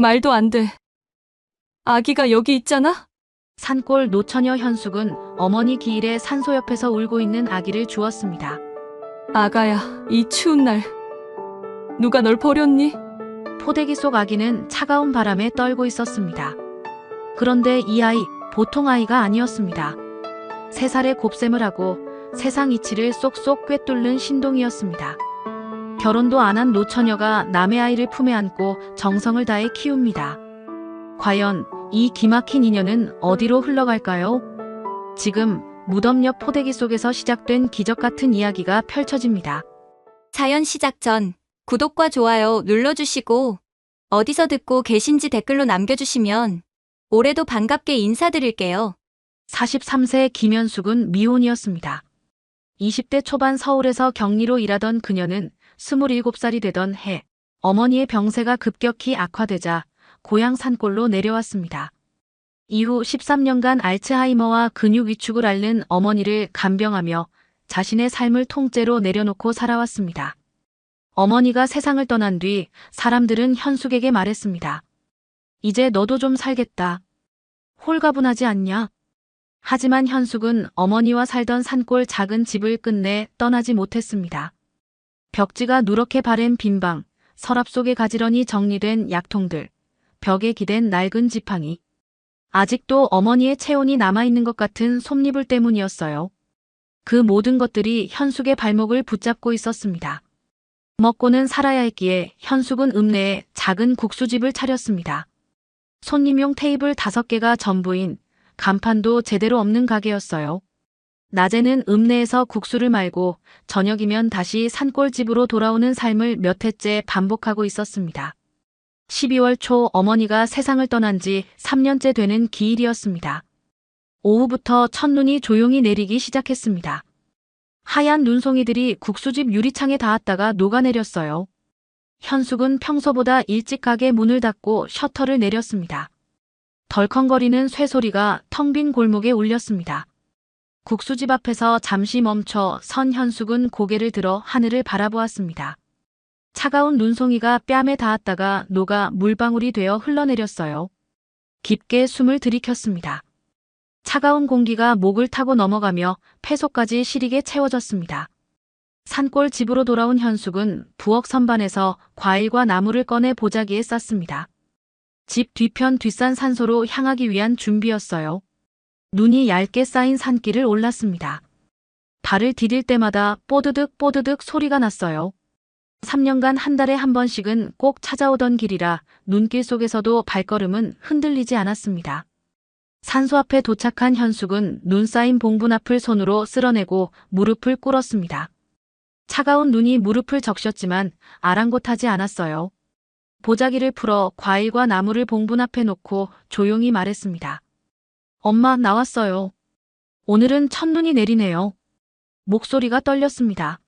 말도 안 돼. 아기가 여기 있잖아? 산골 노처녀 현숙은 어머니 기일에 산소 옆에서 울고 있는 아기를 주었습니다. 아가야, 이 추운 날. 누가 널 버렸니? 포대기 속 아기는 차가운 바람에 떨고 있었습니다. 그런데 이 아이, 보통 아이가 아니었습니다. 3살에 곱셈을 하고 세상 이치를 쏙쏙 꿰뚫는 신동이었습니다. 결혼도 안 한 노처녀가 남의 아이를 품에 안고 정성을 다해 키웁니다. 과연 이 기막힌 인연은 어디로 흘러갈까요? 지금 무덤 옆 포대기 속에서 시작된 기적 같은 이야기가 펼쳐집니다. 사연 시작 전 구독과 좋아요 눌러주시고 어디서 듣고 계신지 댓글로 남겨주시면 올해도 반갑게 인사드릴게요. 43세 김현숙은 미혼이었습니다. 20대 초반 서울에서 격리로 일하던 그녀는 27살이 되던 해 어머니의 병세가 급격히 악화되자 고향 산골로 내려왔습니다. 이후 13년간 알츠하이머와 근육 위축을 앓는 어머니를 간병하며 자신의 삶을 통째로 내려놓고 살아왔습니다. 어머니가 세상을 떠난 뒤 사람들은 현숙에게 말했습니다. 이제 너도 좀 살겠다. 홀가분하지 않냐? 하지만 현숙은 어머니와 살던 산골 작은 집을 끝내 떠나지 못했습니다. 벽지가 누렇게 바랜 빈방, 서랍 속에 가지런히 정리된 약통들, 벽에 기댄 낡은 지팡이. 아직도 어머니의 체온이 남아있는 것 같은 솜니불 때문이었어요. 그 모든 것들이 현숙의 발목을 붙잡고 있었습니다. 먹고는 살아야 했기에 현숙은 읍내에 작은 국수집을 차렸습니다. 손님용 테이블 5개가 전부인 간판도 제대로 없는 가게였어요. 낮에는 읍내에서 국수를 말고 저녁이면 다시 산골집으로 돌아오는 삶을 몇 해째 반복하고 있었습니다. 12월 초 어머니가 세상을 떠난 지 3년째 되는 기일이었습니다. 오후부터 첫눈이 조용히 내리기 시작했습니다. 하얀 눈송이들이 국수집 유리창에 닿았다가 녹아내렸어요. 현숙은 평소보다 일찍 가게 문을 닫고 셔터를 내렸습니다. 덜컹거리는 쇠소리가 텅 빈 골목에 울렸습니다. 국수집 앞에서 잠시 멈춰 선 현숙은 고개를 들어 하늘을 바라보았습니다. 차가운 눈송이가 뺨에 닿았다가 녹아 물방울이 되어 흘러내렸어요. 깊게 숨을 들이켰습니다. 차가운 공기가 목을 타고 넘어가며 폐속까지 시리게 채워졌습니다. 산골 집으로 돌아온 현숙은 부엌 선반에서 과일과 나물을 꺼내 보자기에 쌌습니다. 집 뒤편 뒷산 산소로 향하기 위한 준비였어요. 눈이 얇게 쌓인 산길을 올랐습니다. 발을 디딜 때마다 뽀드득 뽀드득 소리가 났어요. 3년간 한 달에 한 번씩은 꼭 찾아오던 길이라 눈길 속에서도 발걸음은 흔들리지 않았습니다. 산소 앞에 도착한 현숙은 눈 쌓인 봉분 앞을 손으로 쓸어내고 무릎을 꿇었습니다. 차가운 눈이 무릎을 적셨지만 아랑곳하지 않았어요. 보자기를 풀어 과일과 나물을 봉분 앞에 놓고 조용히 말했습니다. 엄마, 나왔어요. 오늘은 첫눈이 내리네요. 목소리가 떨렸습니다.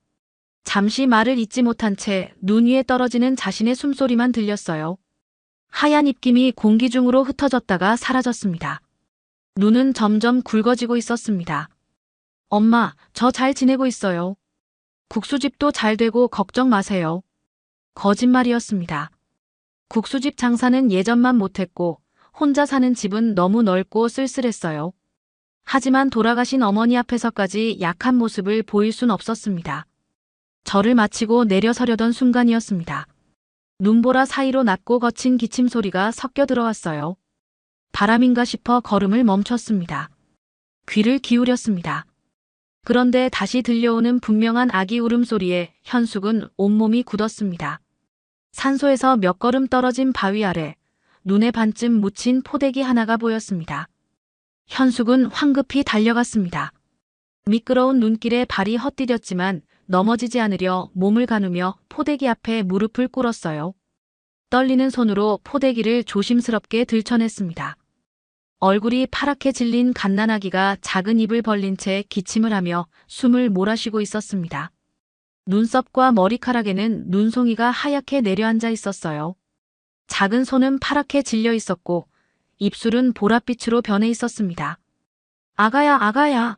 잠시 말을 잇지 못한 채 눈 위에 떨어지는 자신의 숨소리만 들렸어요. 하얀 입김이 공기 중으로 흩어졌다가 사라졌습니다. 눈은 점점 굵어지고 있었습니다. 엄마, 저 잘 지내고 있어요. 국수집도 잘 되고 걱정 마세요. 거짓말이었습니다. 국수집 장사는 예전만 못했고 혼자 사는 집은 너무 넓고 쓸쓸했어요. 하지만 돌아가신 어머니 앞에서까지 약한 모습을 보일 순 없었습니다. 절을 마치고 내려서려던 순간이었습니다. 눈보라 사이로 낮고 거친 기침 소리가 섞여 들어왔어요. 바람인가 싶어 걸음을 멈췄습니다. 귀를 기울였습니다. 그런데 다시 들려오는 분명한 아기 울음소리에 현숙은 온몸이 굳었습니다. 산소에서 몇 걸음 떨어진 바위 아래 눈에 반쯤 묻힌 포대기 하나가 보였습니다. 현숙은 황급히 달려갔습니다. 미끄러운 눈길에 발이 헛디뎠지만 넘어지지 않으려 몸을 가누며 포대기 앞에 무릎을 꿇었어요. 떨리는 손으로 포대기를 조심스럽게 들춰냈습니다. 얼굴이 파랗게 질린 갓난아기가 작은 입을 벌린 채 기침을 하며 숨을 몰아쉬고 있었습니다. 눈썹과 머리카락에는 눈송이가 하얗게 내려앉아 있었어요. 작은 손은 파랗게 질려 있었고 입술은 보랏빛으로 변해 있었습니다. 아가야, 아가야.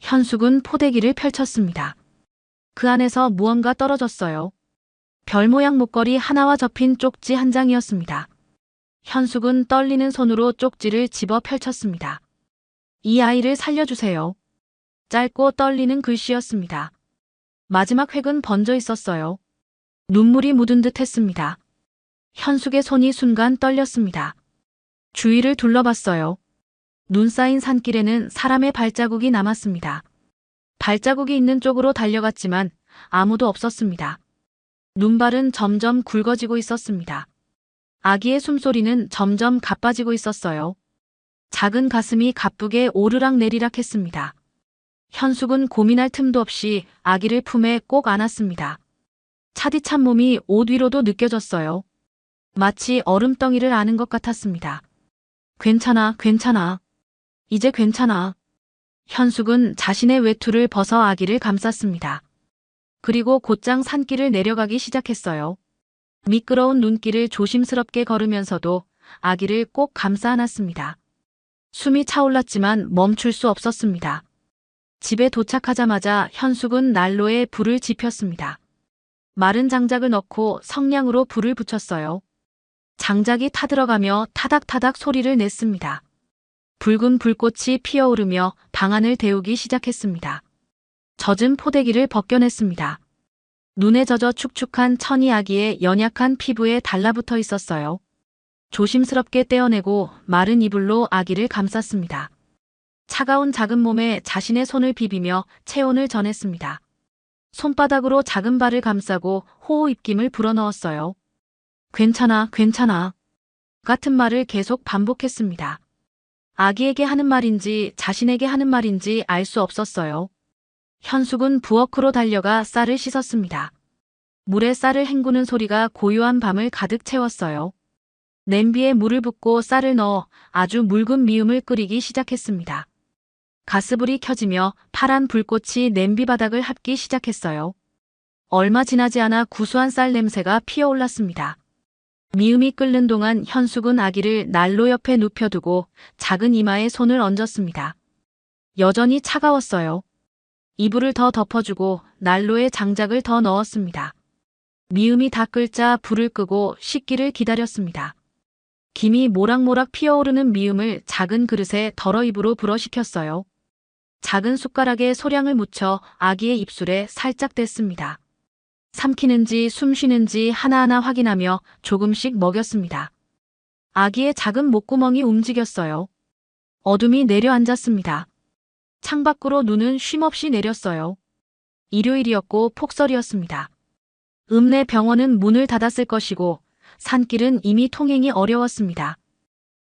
현숙은 포대기를 펼쳤습니다. 그 안에서 무언가 떨어졌어요. 별 모양 목걸이 하나와 접힌 쪽지 한 장이었습니다. 현숙은 떨리는 손으로 쪽지를 집어 펼쳤습니다. 이 아이를 살려주세요. 짧고 떨리는 글씨였습니다. 마지막 획은 번져 있었어요. 눈물이 묻은 듯 했습니다. 현숙의 손이 순간 떨렸습니다. 주위를 둘러봤어요. 눈 쌓인 산길에는 사람의 발자국이 남았습니다. 발자국이 있는 쪽으로 달려갔지만 아무도 없었습니다. 눈발은 점점 굵어지고 있었습니다. 아기의 숨소리는 점점 가빠지고 있었어요. 작은 가슴이 가쁘게 오르락 내리락 했습니다. 현숙은 고민할 틈도 없이 아기를 품에 꼭 안았습니다. 차디찬 몸이 옷 위로도 느껴졌어요. 마치 얼음덩이를 아는 것 같았습니다. 괜찮아, 괜찮아. 이제 괜찮아. 현숙은 자신의 외투를 벗어 아기를 감쌌습니다. 그리고 곧장 산길을 내려가기 시작했어요. 미끄러운 눈길을 조심스럽게 걸으면서도 아기를 꼭 감싸 안았습니다. 숨이 차올랐지만 멈출 수 없었습니다. 집에 도착하자마자 현숙은 난로에 불을 지폈습니다. 마른 장작을 넣고 성냥으로 불을 붙였어요. 장작이 타들어가며 타닥타닥 소리를 냈습니다. 붉은 불꽃이 피어오르며 방안을 데우기 시작했습니다. 젖은 포대기를 벗겨냈습니다. 눈에 젖어 축축한 천이 아기의 연약한 피부에 달라붙어 있었어요. 조심스럽게 떼어내고 마른 이불로 아기를 감쌌습니다. 차가운 작은 몸에 자신의 손을 비비며 체온을 전했습니다. 손바닥으로 작은 발을 감싸고 호호 입김을 불어넣었어요. 괜찮아, 괜찮아. 같은 말을 계속 반복했습니다. 아기에게 하는 말인지 자신에게 하는 말인지 알 수 없었어요. 현숙은 부엌으로 달려가 쌀을 씻었습니다. 물에 쌀을 헹구는 소리가 고요한 밤을 가득 채웠어요. 냄비에 물을 붓고 쌀을 넣어 아주 묽은 미음을 끓이기 시작했습니다. 가스불이 켜지며 파란 불꽃이 냄비 바닥을 합기 시작했어요. 얼마 지나지 않아 구수한 쌀 냄새가 피어올랐습니다. 미음이 끓는 동안 현숙은 아기를 난로 옆에 눕혀두고 작은 이마에 손을 얹었습니다. 여전히 차가웠어요. 이불을 더 덮어주고 난로에 장작을 더 넣었습니다. 미음이 다 끓자 불을 끄고 식기를 기다렸습니다. 김이 모락모락 피어오르는 미음을 작은 그릇에 덜어 입으로 불어식혔어요. 작은 숟가락에 소량을 묻혀 아기의 입술에 살짝 댔습니다. 삼키는지 숨 쉬는지 하나하나 확인하며 조금씩 먹였습니다. 아기의 작은 목구멍이 움직였어요. 어둠이 내려앉았습니다. 창밖으로 눈은 쉼없이 내렸어요. 일요일이었고 폭설이었습니다. 읍내 병원은 문을 닫았을 것이고 산길은 이미 통행이 어려웠습니다.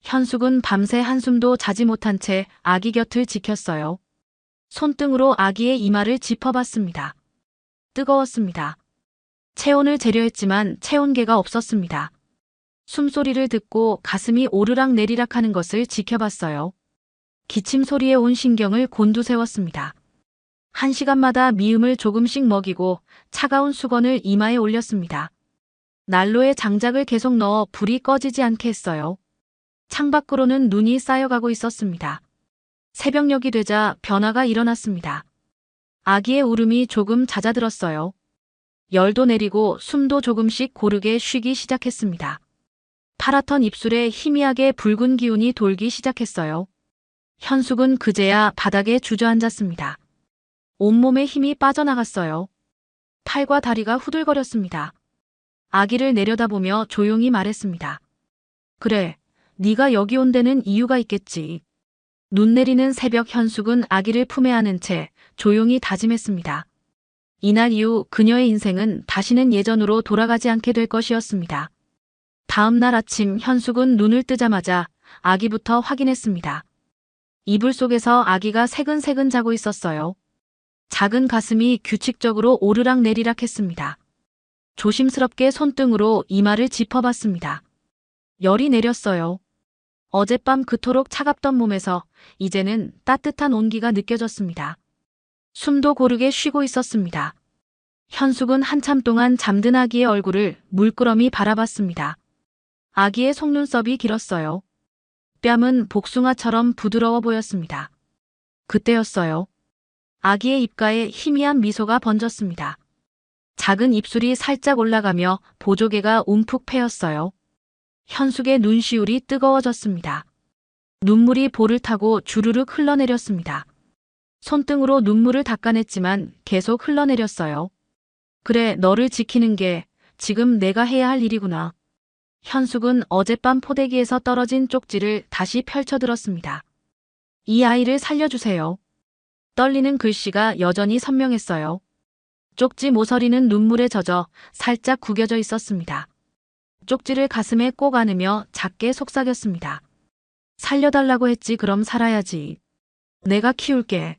현숙은 밤새 한숨도 자지 못한 채 아기 곁을 지켰어요. 손등으로 아기의 이마를 짚어봤습니다. 뜨거웠습니다. 체온을 재려했지만 체온계가 없었습니다. 숨소리를 듣고 가슴이 오르락 내리락 하는 것을 지켜봤어요. 기침 소리에 온 신경을 곤두세웠습니다. 1시간마다 미음을 조금씩 먹이고 차가운 수건을 이마에 올렸습니다. 난로에 장작을 계속 넣어 불이 꺼지지 않게 했어요. 창밖으로는 눈이 쌓여가고 있었습니다. 새벽녘이 되자 변화가 일어났습니다. 아기의 울음이 조금 잦아들었어요. 열도 내리고 숨도 조금씩 고르게 쉬기 시작했습니다. 파랗던 입술에 희미하게 붉은 기운이 돌기 시작했어요. 현숙은 그제야 바닥에 주저앉았습니다. 온몸에 힘이 빠져나갔어요. 팔과 다리가 후들거렸습니다. 아기를 내려다보며 조용히 말했습니다. 그래, 네가 여기 온 데는 이유가 있겠지. 눈 내리는 새벽 현숙은 아기를 품에 안은 채 조용히 다짐했습니다. 이날 이후 그녀의 인생은 다시는 예전으로 돌아가지 않게 될 것이었습니다. 다음 날 아침 현숙은 눈을 뜨자마자 아기부터 확인했습니다. 이불 속에서 아기가 새근새근 자고 있었어요. 작은 가슴이 규칙적으로 오르락 내리락 했습니다. 조심스럽게 손등으로 이마를 짚어봤습니다. 열이 내렸어요. 어젯밤 그토록 차갑던 몸에서 이제는 따뜻한 온기가 느껴졌습니다. 숨도 고르게 쉬고 있었습니다. 현숙은 한참 동안 잠든 아기의 얼굴을 물끄러미 바라봤습니다. 아기의 속눈썹이 길었어요. 뺨은 복숭아처럼 부드러워 보였습니다. 그때였어요. 아기의 입가에 희미한 미소가 번졌습니다. 작은 입술이 살짝 올라가며 보조개가 움푹 패였어요. 현숙의 눈시울이 뜨거워졌습니다. 눈물이 볼을 타고 주르륵 흘러내렸습니다. 손등으로 눈물을 닦아냈지만 계속 흘러내렸어요. 그래, 너를 지키는 게 지금 내가 해야 할 일이구나. 현숙은 어젯밤 포대기에서 떨어진 쪽지를 다시 펼쳐들었습니다. 이 아이를 살려주세요. 떨리는 글씨가 여전히 선명했어요. 쪽지 모서리는 눈물에 젖어 살짝 구겨져 있었습니다. 쪽지를 가슴에 꼭 안으며 작게 속삭였습니다. 살려달라고 했지, 그럼 살아야지. 내가 키울게.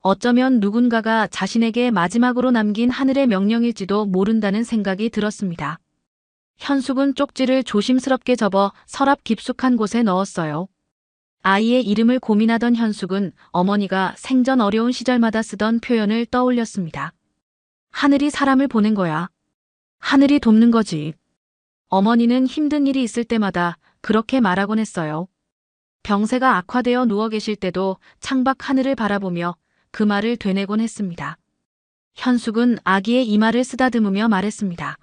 어쩌면 누군가가 자신에게 마지막으로 남긴 하늘의 명령일지도 모른다는 생각이 들었습니다. 현숙은 쪽지를 조심스럽게 접어 서랍 깊숙한 곳에 넣었어요. 아이의 이름을 고민하던 현숙은 어머니가 생전 어려운 시절마다 쓰던 표현을 떠올렸습니다. 하늘이 사람을 보낸 거야. 하늘이 돕는 거지. 어머니는 힘든 일이 있을 때마다 그렇게 말하곤 했어요. 병세가 악화되어 누워 계실 때도 창밖 하늘을 바라보며 그 말을 되뇌곤 했습니다. 현숙은 아기의 이마를 쓰다듬으며 말했습니다.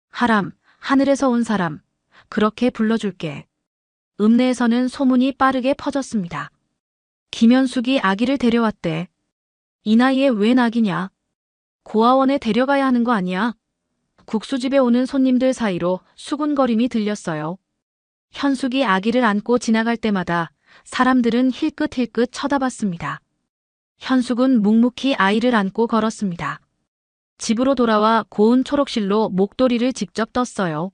하람, 하늘에서 온 사람, 그렇게 불러줄게. 읍내에서는 소문이 빠르게 퍼졌습니다. 김현숙이 아기를 데려왔대. 이 나이에 웬 아기냐? 고아원에 데려가야 하는 거 아니야? 국수집에 오는 손님들 사이로 수군거림이 들렸어요. 현숙이 아기를 안고 지나갈 때마다 사람들은 힐끗힐끗 쳐다봤습니다. 현숙은 묵묵히 아이를 안고 걸었습니다. 집으로 돌아와 고운 초록실로 목도리를 직접 떴어요.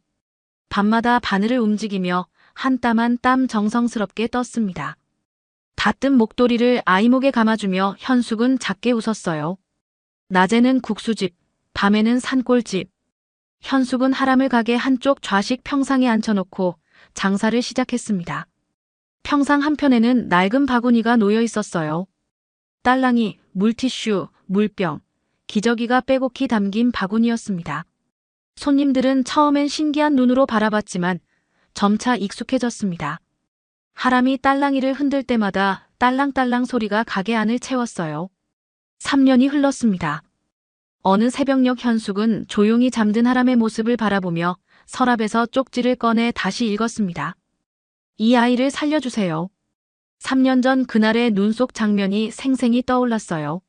밤마다 바늘을 움직이며 한 땀 한 땀 정성스럽게 떴습니다. 다 뜬 목도리를 아이 목에 감아주며 현숙은 작게 웃었어요. 낮에는 국수집, 밤에는 산골집. 현숙은 하람을 가게 한쪽 좌식 평상에 앉혀놓고 장사를 시작했습니다. 평상 한편에는 낡은 바구니가 놓여 있었어요. 딸랑이, 물티슈, 물병, 기저귀가 빼곡히 담긴 바구니였습니다. 손님들은 처음엔 신기한 눈으로 바라봤지만 점차 익숙해졌습니다. 하람이 딸랑이를 흔들 때마다 딸랑딸랑 소리가 가게 안을 채웠어요. 3년이 흘렀습니다. 어느 새벽녘 현숙은 조용히 잠든 하람의 모습을 바라보며 서랍에서 쪽지를 꺼내 다시 읽었습니다. 이 아이를 살려주세요. 3년 전 그날의 눈 속 장면이 생생히 떠올랐어요.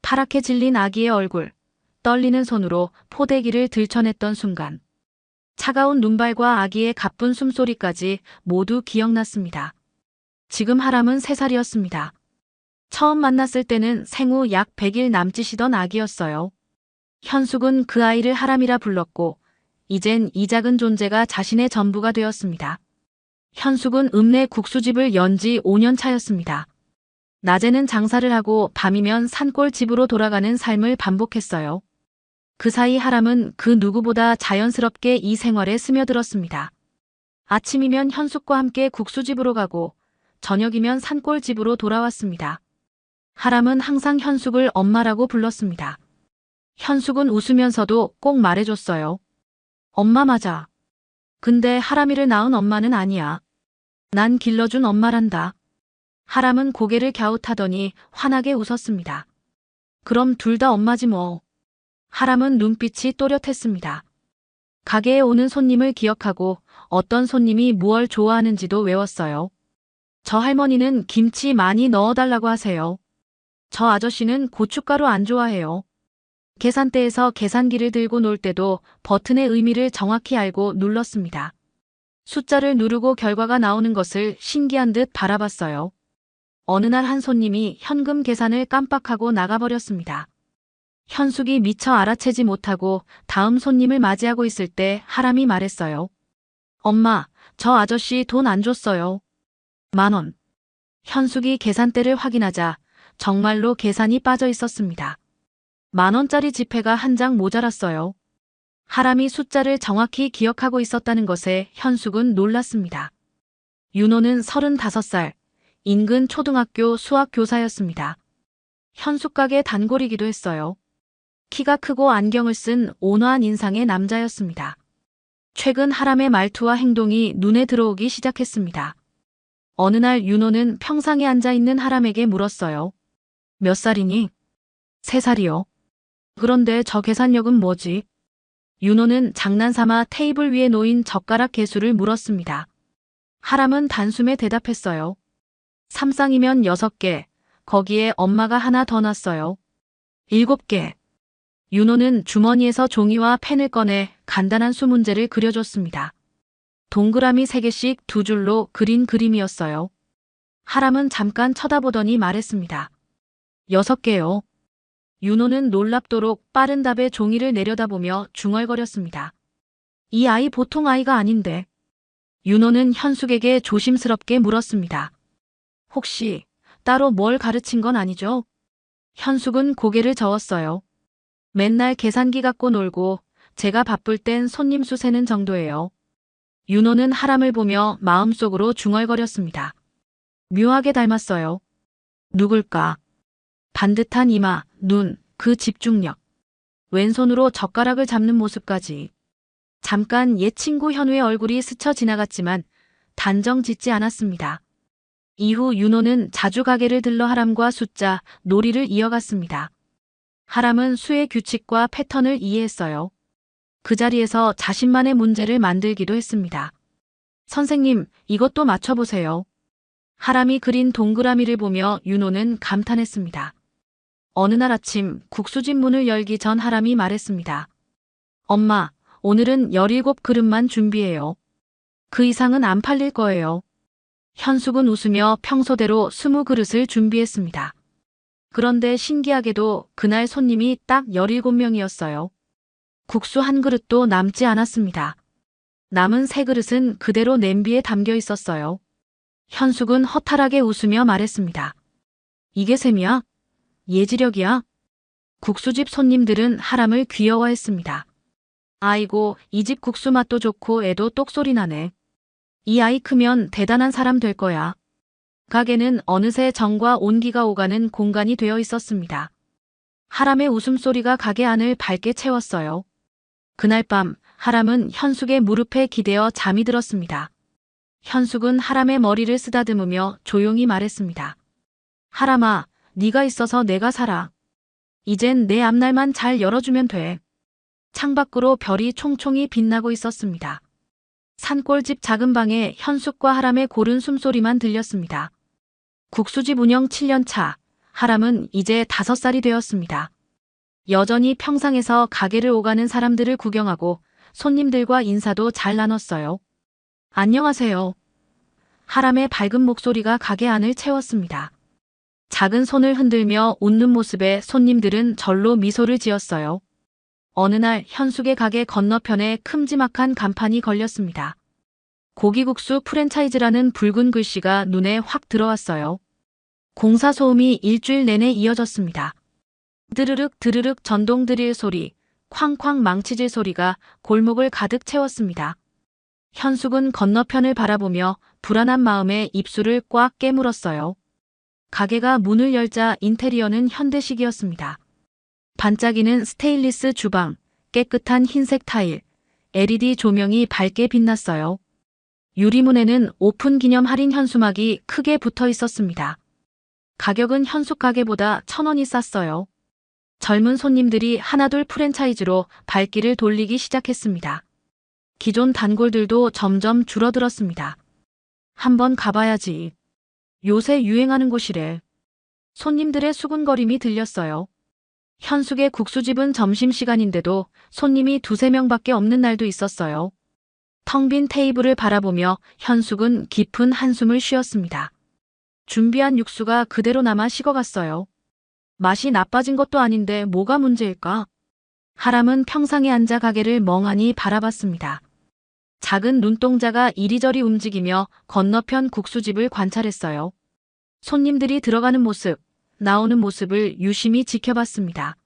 파랗게 질린 아기의 얼굴, 떨리는 손으로 포대기를 들쳐냈던 순간. 차가운 눈발과 아기의 가쁜 숨소리까지 모두 기억났습니다. 지금 하람은 3살이었습니다. 처음 만났을 때는 생후 약 100일 남짓이던 아기였어요. 현숙은 그 아이를 하람이라 불렀고 이젠 이 작은 존재가 자신의 전부가 되었습니다. 현숙은 읍내 국수집을 연 지 5년 차였습니다. 낮에는 장사를 하고 밤이면 산골 집으로 돌아가는 삶을 반복했어요. 그 사이 하람은 그 누구보다 자연스럽게 이 생활에 스며들었습니다. 아침이면 현숙과 함께 국수집으로 가고 저녁이면 산골 집으로 돌아왔습니다. 하람은 항상 현숙을 엄마라고 불렀습니다. 현숙은 웃으면서도 꼭 말해줬어요. 엄마 맞아. 근데 하람이를 낳은 엄마는 아니야. 난 길러준 엄마란다. 하람은 고개를 갸웃하더니 환하게 웃었습니다. 그럼 둘 다 엄마지 뭐. 하람은 눈빛이 또렷했습니다. 가게에 오는 손님을 기억하고 어떤 손님이 무얼 좋아하는지도 외웠어요. 저 할머니는 김치 많이 넣어달라고 하세요. 저 아저씨는 고춧가루 안 좋아해요. 계산대에서 계산기를 들고 놀 때도 버튼의 의미를 정확히 알고 눌렀습니다. 숫자를 누르고 결과가 나오는 것을 신기한 듯 바라봤어요. 어느 날 한 손님이 현금 계산을 깜빡하고 나가버렸습니다. 현숙이 미처 알아채지 못하고 다음 손님을 맞이하고 있을 때 하람이 말했어요. 엄마, 저 아저씨 돈 안 줬어요. 10,000원. 현숙이 계산대를 확인하자 정말로 계산이 빠져 있었습니다. 10,000원짜리 지폐가 한 장 모자랐어요. 하람이 숫자를 정확히 기억하고 있었다는 것에 현숙은 놀랐습니다. 윤호는 35살, 인근 초등학교 수학교사였습니다. 현숙 가게 단골이기도 했어요. 키가 크고 안경을 쓴 온화한 인상의 남자였습니다. 최근 하람의 말투와 행동이 눈에 들어오기 시작했습니다. 어느 날 윤호는 평상에 앉아있는 하람에게 물었어요. 몇 살이니? 3살이요. 그런데 저 계산력은 뭐지? 윤호는 장난삼아 테이블 위에 놓인 젓가락 개수를 물었습니다. 하람은 단숨에 대답했어요. 3쌍이면 6개, 거기에 엄마가 하나 더 놨어요. 7개. 윤호는 주머니에서 종이와 펜을 꺼내 간단한 수문제를 그려줬습니다. 동그라미 3개씩 2줄로 그린 그림이었어요. 하람은 잠깐 쳐다보더니 말했습니다. 6개요. 윤호는 놀랍도록 빠른 답에 종이를 내려다보며 중얼거렸습니다. 이 아이 보통 아이가 아닌데. 윤호는 현숙에게 조심스럽게 물었습니다. 혹시 따로 뭘 가르친 건 아니죠? 현숙은 고개를 저었어요. 맨날 계산기 갖고 놀고 제가 바쁠 땐 손님 수 세는 정도예요. 윤호는 하람을 보며 마음속으로 중얼거렸습니다. 묘하게 닮았어요. 누굴까? 반듯한 이마, 눈, 그 집중력. 왼손으로 젓가락을 잡는 모습까지. 잠깐 옛 친구 현우의 얼굴이 스쳐 지나갔지만 단정 짓지 않았습니다. 이후 윤호는 자주 가게를 들러 하람과 숫자, 놀이를 이어갔습니다. 하람은 수의 규칙과 패턴을 이해했어요. 그 자리에서 자신만의 문제를 만들기도 했습니다. 선생님, 이것도 맞춰보세요. 하람이 그린 동그라미를 보며 윤호는 감탄했습니다. 어느 날 아침 국수집 문을 열기 전 하람이 말했습니다. 엄마, 오늘은 17그릇만 준비해요. 그 이상은 안 팔릴 거예요. 현숙은 웃으며 평소대로 20그릇을 준비했습니다. 그런데 신기하게도 그날 손님이 딱 17명이었어요. 국수 한 그릇도 남지 않았습니다. 남은 3그릇은 그대로 냄비에 담겨 있었어요. 현숙은 허탈하게 웃으며 말했습니다. 이게 셈이야? 예지력이야? 국수집 손님들은 하람을 귀여워했습니다. 아이고, 이 집 국수 맛도 좋고 애도 똑소리 나네. 이 아이 크면 대단한 사람 될 거야. 가게는 어느새 정과 온기가 오가는 공간이 되어 있었습니다. 하람의 웃음소리가 가게 안을 밝게 채웠어요. 그날 밤 하람은 현숙의 무릎에 기대어 잠이 들었습니다. 현숙은 하람의 머리를 쓰다듬으며 조용히 말했습니다. 하람아, 네가 있어서 내가 살아. 이젠 내 앞날만 잘 열어주면 돼. 창밖으로 별이 총총히 빛나고 있었습니다. 산골집 작은 방에 현숙과 하람의 고른 숨소리만 들렸습니다. 국수집 운영 7년 차, 하람은 이제 5살이 되었습니다. 여전히 평상에서 가게를 오가는 사람들을 구경하고 손님들과 인사도 잘 나눴어요. 안녕하세요. 하람의 밝은 목소리가 가게 안을 채웠습니다. 작은 손을 흔들며 웃는 모습에 손님들은 절로 미소를 지었어요. 어느 날 현숙의 가게 건너편에 큼지막한 간판이 걸렸습니다. 고기국수 프랜차이즈라는 붉은 글씨가 눈에 확 들어왔어요. 공사 소음이 일주일 내내 이어졌습니다. 드르륵 드르륵 전동 드릴 소리, 쾅쾅 망치질 소리가 골목을 가득 채웠습니다. 현숙은 건너편을 바라보며 불안한 마음에 입술을 꽉 깨물었어요. 가게가 문을 열자 인테리어는 현대식이었습니다. 반짝이는 스테인리스 주방, 깨끗한 흰색 타일, LED 조명이 밝게 빛났어요. 유리문에는 오픈 기념 할인 현수막이 크게 붙어 있었습니다. 가격은 현숙 가게보다 1,000원이 쌌어요. 젊은 손님들이 하나둘 프랜차이즈로 발길을 돌리기 시작했습니다. 기존 단골들도 점점 줄어들었습니다. 한번 가봐야지. 요새 유행하는 곳이래. 손님들의 수군거림이 들렸어요. 현숙의 국수집은 점심시간인데도 손님이 2~3명밖에 없는 날도 있었어요. 텅 빈 테이블을 바라보며 현숙은 깊은 한숨을 쉬었습니다. 준비한 육수가 그대로 남아 식어갔어요. 맛이 나빠진 것도 아닌데 뭐가 문제일까? 하람은 평상에 앉아 가게를 멍하니 바라봤습니다. 작은 눈동자가 이리저리 움직이며 건너편 국수집을 관찰했어요. 손님들이 들어가는 모습, 나오는 모습을 유심히 지켜봤습니다.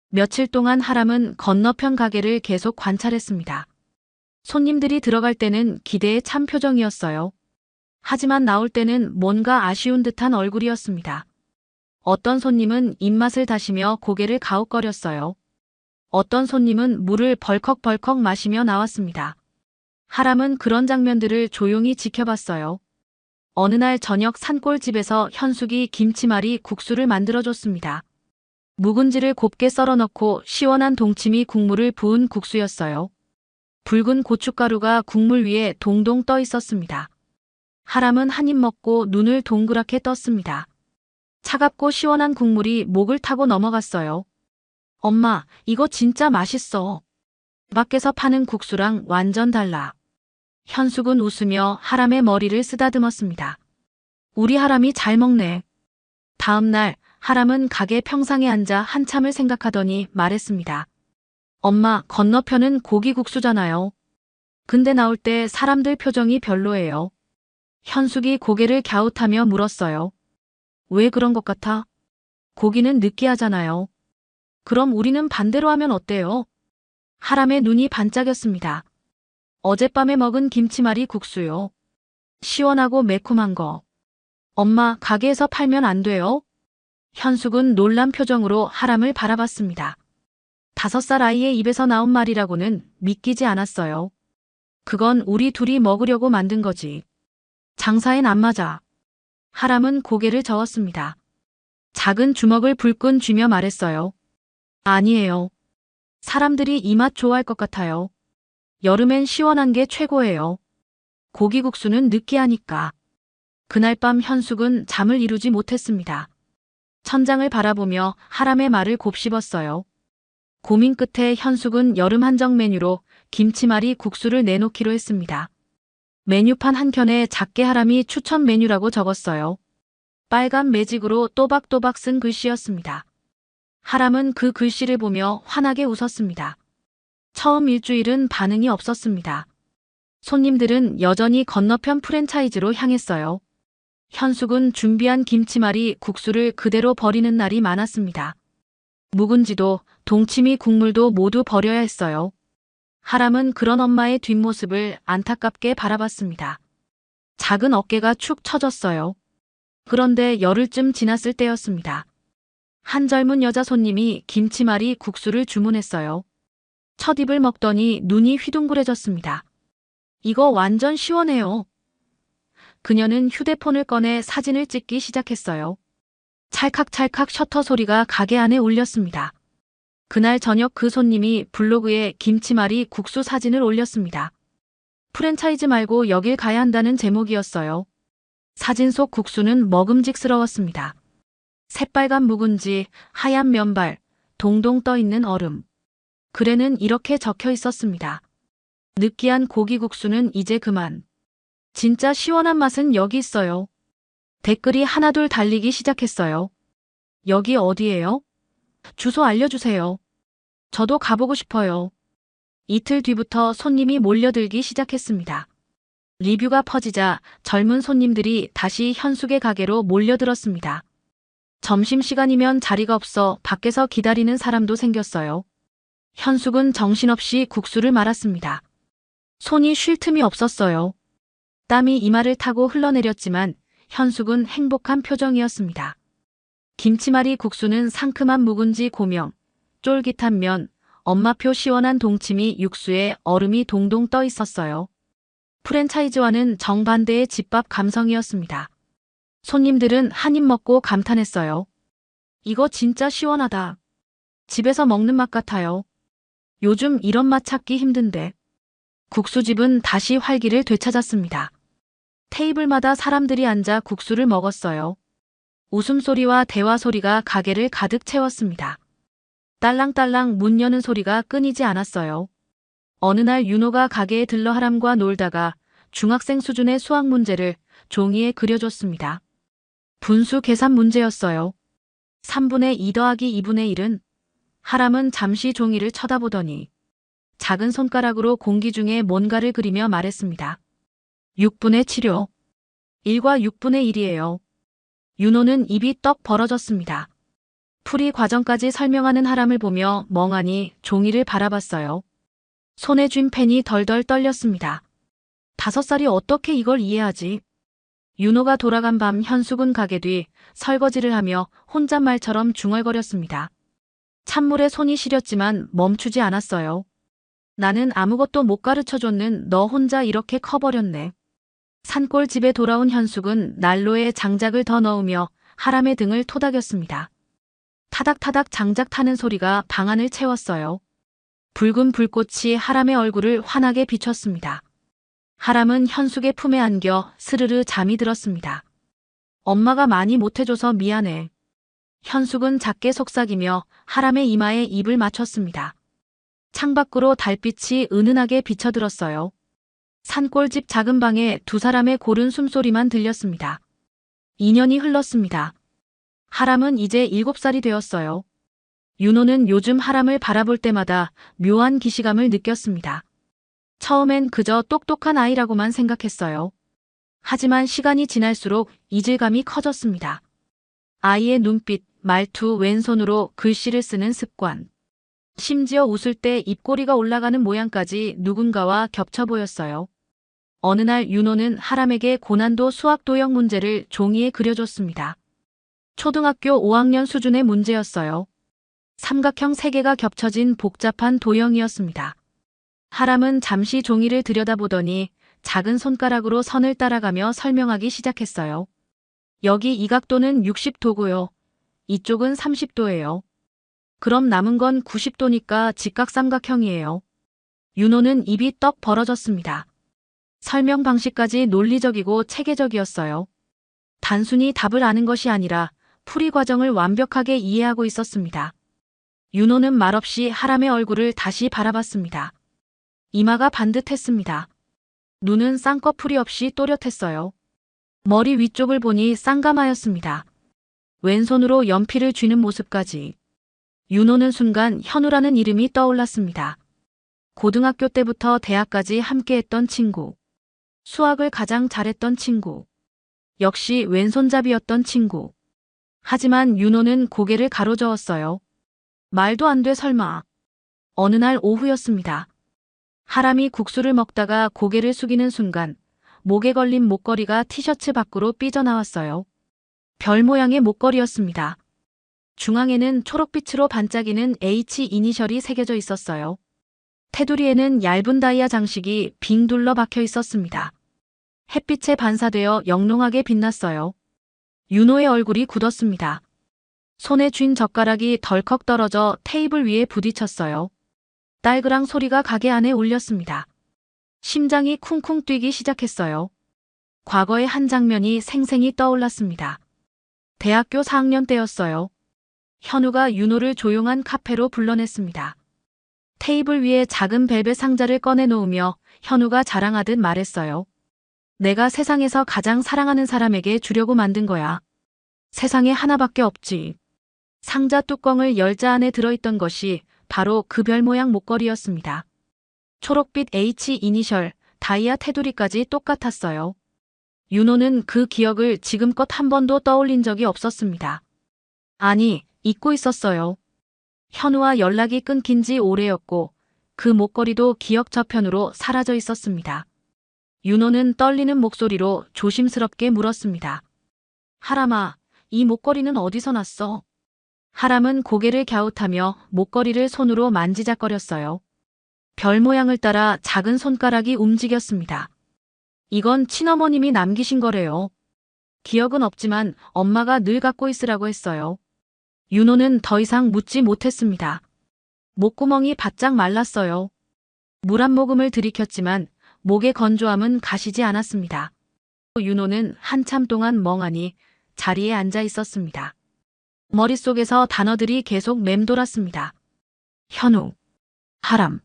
며칠 동안 하람은 건너편 가게를 계속 관찰했습니다. 손님들이 들어갈 때는 기대에 찬 표정이었어요. 하지만 나올 때는 뭔가 아쉬운 듯한 얼굴이었습니다. 어떤 손님은 입맛을 다시며 고개를 가웃거렸어요. 어떤 손님은 물을 벌컥벌컥 마시며 나왔습니다. 하람은 그런 장면들을 조용히 지켜봤어요. 어느 날 저녁 산골집에서 현숙이 김치말이 국수를 만들어줬습니다. 묵은지를 곱게 썰어 넣고 시원한 동치미 국물을 부은 국수였어요. 붉은 고춧가루가 국물 위에 동동 떠 있었습니다. 하람은 한 입 먹고 눈을 동그랗게 떴습니다. 차갑고 시원한 국물이 목을 타고 넘어갔어요. 엄마, 이거 진짜 맛있어. 밖에서 파는 국수랑 완전 달라. 현숙은 웃으며 하람의 머리를 쓰다듬었습니다. 우리 하람이 잘 먹네. 다음 날 하람은 가게 평상에 앉아 한참을 생각하더니 말했습니다. 엄마, 건너편은 고기국수잖아요. 근데 나올 때 사람들 표정이 별로예요. 현숙이 고개를 갸웃하며 물었어요. 왜 그런 것 같아? 고기는 느끼하잖아요. 그럼 우리는 반대로 하면 어때요? 하람의 눈이 반짝였습니다. 어젯밤에 먹은 김치말이 국수요. 시원하고 매콤한 거. 엄마, 가게에서 팔면 안 돼요? 현숙은 놀란 표정으로 하람을 바라봤습니다. 5살 아이의 입에서 나온 말이라고는 믿기지 않았어요. 그건 우리 둘이 먹으려고 만든 거지. 장사엔 안 맞아. 하람은 고개를 저었습니다. 작은 주먹을 불끈 쥐며 말했어요. 아니에요. 사람들이 이 맛 좋아할 것 같아요. 여름엔 시원한 게 최고예요. 고기국수는 느끼하니까. 그날 밤 현숙은 잠을 이루지 못했습니다. 천장을 바라보며 하람의 말을 곱씹었어요. 고민 끝에 현숙은 여름 한정 메뉴로 김치말이 국수를 내놓기로 했습니다. 메뉴판 한켠에 작게 하람이 추천 메뉴라고 적었어요. 빨간 매직으로 또박또박 쓴 글씨였습니다. 하람은 그 글씨를 보며 환하게 웃었습니다. 처음 일주일은 반응이 없었습니다. 손님들은 여전히 건너편 프랜차이즈로 향했어요. 현숙은 준비한 김치말이 국수를 그대로 버리는 날이 많았습니다. 묵은지도 동치미 국물도 모두 버려야 했어요. 하람은 그런 엄마의 뒷모습을 안타깝게 바라봤습니다. 작은 어깨가 축 처졌어요. 그런데 열흘쯤 지났을 때였습니다. 한 젊은 여자 손님이 김치말이 국수를 주문했어요. 첫 입을 먹더니 눈이 휘둥그레졌습니다. 이거 완전 시원해요. 그녀는 휴대폰을 꺼내 사진을 찍기 시작했어요. 찰칵찰칵 셔터 소리가 가게 안에 울렸습니다. 그날 저녁 그 손님이 블로그에 김치말이 국수 사진을 올렸습니다. 프랜차이즈 말고 여길 가야 한다는 제목이었어요. 사진 속 국수는 먹음직스러웠습니다. 새빨간 묵은지, 하얀 면발, 동동 떠있는 얼음. 글에는 이렇게 적혀 있었습니다. 느끼한 고기국수는 이제 그만. 진짜 시원한 맛은 여기 있어요. 댓글이 하나둘 달리기 시작했어요. 여기 어디예요? 주소 알려주세요. 저도 가보고 싶어요. 이틀 뒤부터 손님이 몰려들기 시작했습니다. 리뷰가 퍼지자 젊은 손님들이 다시 현숙의 가게로 몰려들었습니다. 점심시간이면 자리가 없어 밖에서 기다리는 사람도 생겼어요. 현숙은 정신없이 국수를 말았습니다. 손이 쉴 틈이 없었어요. 땀이 이마를 타고 흘러내렸지만 현숙은 행복한 표정이었습니다. 김치말이 국수는 상큼한 묵은지 고명, 쫄깃한 면, 엄마표 시원한 동치미 육수에 얼음이 동동 떠 있었어요. 프랜차이즈와는 정반대의 집밥 감성이었습니다. 손님들은 한 입 먹고 감탄했어요. 이거 진짜 시원하다. 집에서 먹는 맛 같아요. 요즘 이런 맛 찾기 힘든데. 국수집은 다시 활기를 되찾았습니다. 테이블마다 사람들이 앉아 국수를 먹었어요. 웃음소리와 대화소리가 가게를 가득 채웠습니다. 딸랑딸랑 문 여는 소리가 끊이지 않았어요. 어느 날 윤호가 가게에 들러 하람과 놀다가 중학생 수준의 수학 문제를 종이에 그려줬습니다. 분수 계산 문제였어요. 3분의 2 더하기 2분의 1은? 하람은 잠시 종이를 쳐다보더니 작은 손가락으로 공기 중에 뭔가를 그리며 말했습니다. 6분의 7요. 1과 6분의 1이에요. 윤호는 입이 떡 벌어졌습니다. 풀이 과정까지 설명하는 하람을 보며 멍하니 종이를 바라봤어요. 손에 쥔 펜이 덜덜 떨렸습니다. 5살이 어떻게 이걸 이해하지? 윤호가 돌아간 밤 현숙은 가게 뒤 설거지를 하며 혼잣말처럼 중얼거렸습니다. 찬물에 손이 시렸지만 멈추지 않았어요. 나는 아무것도 못 가르쳐줬는 너 혼자 이렇게 커버렸네. 산골 집에 돌아온 현숙은 난로에 장작을 더 넣으며 하람의 등을 토닥였습니다. 타닥타닥 장작 타는 소리가 방안을 채웠어요. 붉은 불꽃이 하람의 얼굴을 환하게 비췄습니다. 하람은 현숙의 품에 안겨 스르르 잠이 들었습니다. 엄마가 많이 못해줘서 미안해. 현숙은 작게 속삭이며 하람의 이마에 입을 맞췄습니다. 창밖으로 달빛이 은은하게 비쳐들었어요. 산골집 작은 방에 두 사람의 고른 숨소리만 들렸습니다. 2년이 흘렀습니다. 하람은 이제 7살이 되었어요. 윤호는 요즘 하람을 바라볼 때마다 묘한 기시감을 느꼈습니다. 처음엔 그저 똑똑한 아이라고만 생각했어요. 하지만 시간이 지날수록 이질감이 커졌습니다. 아이의 눈빛, 말투, 왼손으로 글씨를 쓰는 습관. 심지어 웃을 때 입꼬리가 올라가는 모양까지 누군가와 겹쳐 보였어요. 어느 날 윤호는 하람에게 고난도 수학 도형 문제를 종이에 그려줬습니다. 초등학교 5학년 수준의 문제였어요. 삼각형 3개가 겹쳐진 복잡한 도형이었습니다. 하람은 잠시 종이를 들여다보더니 작은 손가락으로 선을 따라가며 설명하기 시작했어요. 여기 이 각도는 60도고요. 이쪽은 30도예요. 그럼 남은 건 90도니까 직각삼각형이에요. 윤호는 입이 떡 벌어졌습니다. 설명 방식까지 논리적이고 체계적이었어요. 단순히 답을 아는 것이 아니라 풀이 과정을 완벽하게 이해하고 있었습니다. 윤호는 말없이 하람의 얼굴을 다시 바라봤습니다. 이마가 반듯했습니다. 눈은 쌍꺼풀이 없이 또렷했어요. 머리 위쪽을 보니 쌍가마였습니다. 왼손으로 연필을 쥐는 모습까지. 윤호는 순간 현우라는 이름이 떠올랐습니다. 고등학교 때부터 대학까지 함께했던 친구. 수학을 가장 잘했던 친구. 역시 왼손잡이였던 친구. 하지만 윤호는 고개를 가로저었어요. 말도 안 돼 설마. 어느 날 오후였습니다. 하람이 국수를 먹다가 고개를 숙이는 순간 목에 걸린 목걸이가 티셔츠 밖으로 삐져나왔어요. 별 모양의 목걸이였습니다. 중앙에는 초록빛으로 반짝이는 H 이니셜이 새겨져 있었어요. 테두리에는 얇은 다이아 장식이 빙 둘러 박혀 있었습니다. 햇빛에 반사되어 영롱하게 빛났어요. 윤호의 얼굴이 굳었습니다. 손에 쥔 젓가락이 덜컥 떨어져 테이블 위에 부딪혔어요. 딸그랑 소리가 가게 안에 울렸습니다. 심장이 쿵쿵 뛰기 시작했어요. 과거의 한 장면이 생생히 떠올랐습니다. 대학교 4학년 때였어요. 현우가 윤호를 조용한 카페로 불러냈습니다. 테이블 위에 작은 벨벳 상자를 꺼내놓으며 현우가 자랑하듯 말했어요. 내가 세상에서 가장 사랑하는 사람에게 주려고 만든 거야. 세상에 하나밖에 없지. 상자 뚜껑을 열자 안에 들어있던 것이 바로 그 별 모양 목걸이였습니다. 초록빛 H 이니셜, 다이아 테두리까지 똑같았어요. 윤호는 그 기억을 지금껏 한 번도 떠올린 적이 없었습니다. 아니, 잊고 있었어요. 현우와 연락이 끊긴 지 오래였고 그 목걸이도 기억 저편으로 사라져 있었습니다. 윤호는 떨리는 목소리로 조심스럽게 물었습니다. 하람아, 이 목걸이는 어디서 났어? 하람은 고개를 갸웃하며 목걸이를 손으로 만지작거렸어요. 별 모양을 따라 작은 손가락이 움직였습니다. 이건 친어머님이 남기신 거래요. 기억은 없지만 엄마가 늘 갖고 있으라고 했어요. 윤호는 더 이상 묻지 못했습니다. 목구멍이 바짝 말랐어요. 물 한 모금을 들이켰지만 목의 건조함은 가시지 않았습니다. 윤호는 한참 동안 멍하니 자리에 앉아 있었습니다. 머릿속에서 단어들이 계속 맴돌았습니다. 현우, 하람,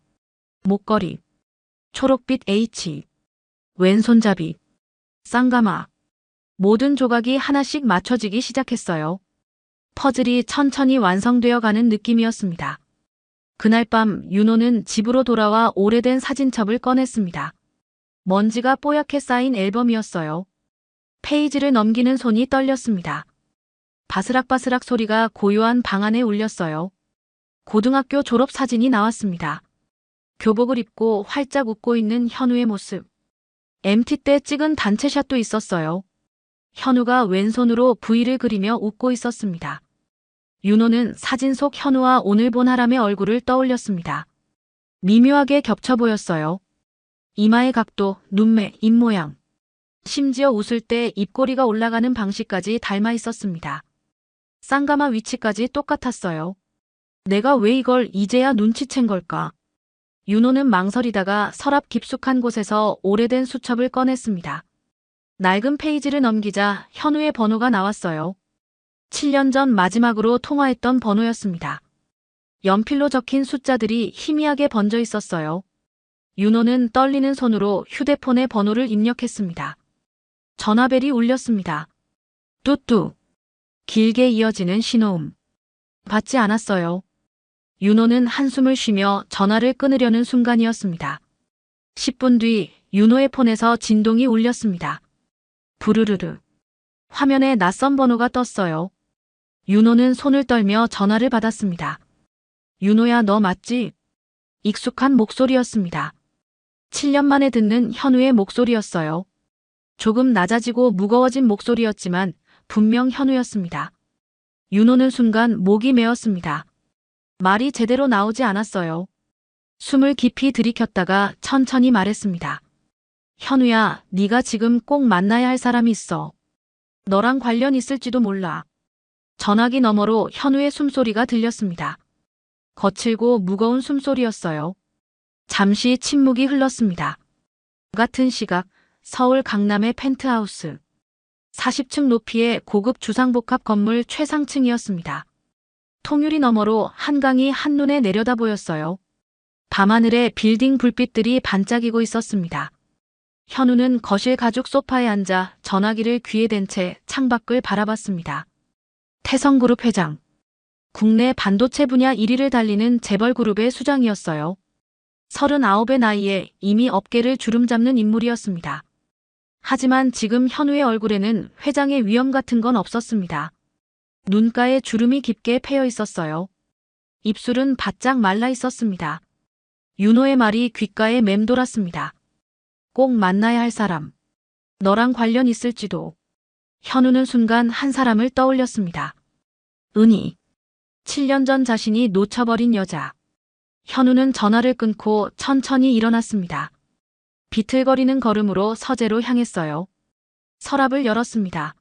목걸이, 초록빛 H, 왼손잡이, 쌍가마. 모든 조각이 하나씩 맞춰지기 시작했어요. 퍼즐이 천천히 완성되어 가는 느낌이었습니다. 그날 밤 윤호는 집으로 돌아와 오래된 사진첩을 꺼냈습니다. 먼지가 뽀얗게 쌓인 앨범이었어요. 페이지를 넘기는 손이 떨렸습니다. 바스락바스락 소리가 고요한 방 안에 울렸어요. 고등학교 졸업 사진이 나왔습니다. 교복을 입고 활짝 웃고 있는 현우의 모습. MT 때 찍은 단체샷도 있었어요. 현우가 왼손으로 V를 그리며 웃고 있었습니다. 윤호는 사진 속 현우와 오늘 본 하람의 얼굴을 떠올렸습니다. 미묘하게 겹쳐 보였어요. 이마의 각도, 눈매, 입모양. 심지어 웃을 때 입꼬리가 올라가는 방식까지 닮아 있었습니다. 쌍가마 위치까지 똑같았어요. 내가 왜 이걸 이제야 눈치챈 걸까? 윤호는 망설이다가 서랍 깊숙한 곳에서 오래된 수첩을 꺼냈습니다. 낡은 페이지를 넘기자 현우의 번호가 나왔어요. 7년 전 마지막으로 통화했던 번호였습니다. 연필로 적힌 숫자들이 희미하게 번져 있었어요. 윤호는 떨리는 손으로 휴대폰에 번호를 입력했습니다. 전화벨이 울렸습니다. 뚜뚜. 길게 이어지는 신호음. 받지 않았어요. 윤호는 한숨을 쉬며 전화를 끊으려는 순간이었습니다. 10분 뒤 윤호의 폰에서 진동이 울렸습니다. 부르르르. 화면에 낯선 번호가 떴어요. 윤호는 손을 떨며 전화를 받았습니다. 윤호야, 너 맞지? 익숙한 목소리였습니다. 7년 만에 듣는 현우의 목소리였어요. 조금 낮아지고 무거워진 목소리였지만 분명 현우였습니다. 윤호는 순간 목이 메었습니다. 말이 제대로 나오지 않았어요. 숨을 깊이 들이켰다가 천천히 말했습니다. 현우야, 네가 지금 꼭 만나야 할 사람이 있어. 너랑 관련 있을지도 몰라. 전화기 너머로 현우의 숨소리가 들렸습니다. 거칠고 무거운 숨소리였어요. 잠시 침묵이 흘렀습니다. 같은 시각, 서울 강남의 펜트하우스. 40층 높이의 고급 주상복합 건물 최상층이었습니다. 통유리 너머로 한강이 한눈에 내려다 보였어요. 밤하늘에 빌딩 불빛들이 반짝이고 있었습니다. 현우는 거실 가죽 소파에 앉아 전화기를 귀에 댄 채 창밖을 바라봤습니다. 태성그룹 회장. 국내 반도체 분야 1위를 달리는 재벌그룹의 수장이었어요. 39의 나이에 이미 업계를 주름잡는 인물이었습니다. 하지만 지금 현우의 얼굴에는 회장의 위험 같은 건 없었습니다. 눈가에 주름이 깊게 패여 있었어요. 입술은 바짝 말라 있었습니다. 윤호의 말이 귓가에 맴돌았습니다. 꼭 만나야 할 사람. 너랑 관련 있을지도. 현우는 순간 한 사람을 떠올렸습니다. 은희. 7년 전 자신이 놓쳐버린 여자. 현우는 전화를 끊고 천천히 일어났습니다. 비틀거리는 걸음으로 서재로 향했어요. 서랍을 열었습니다.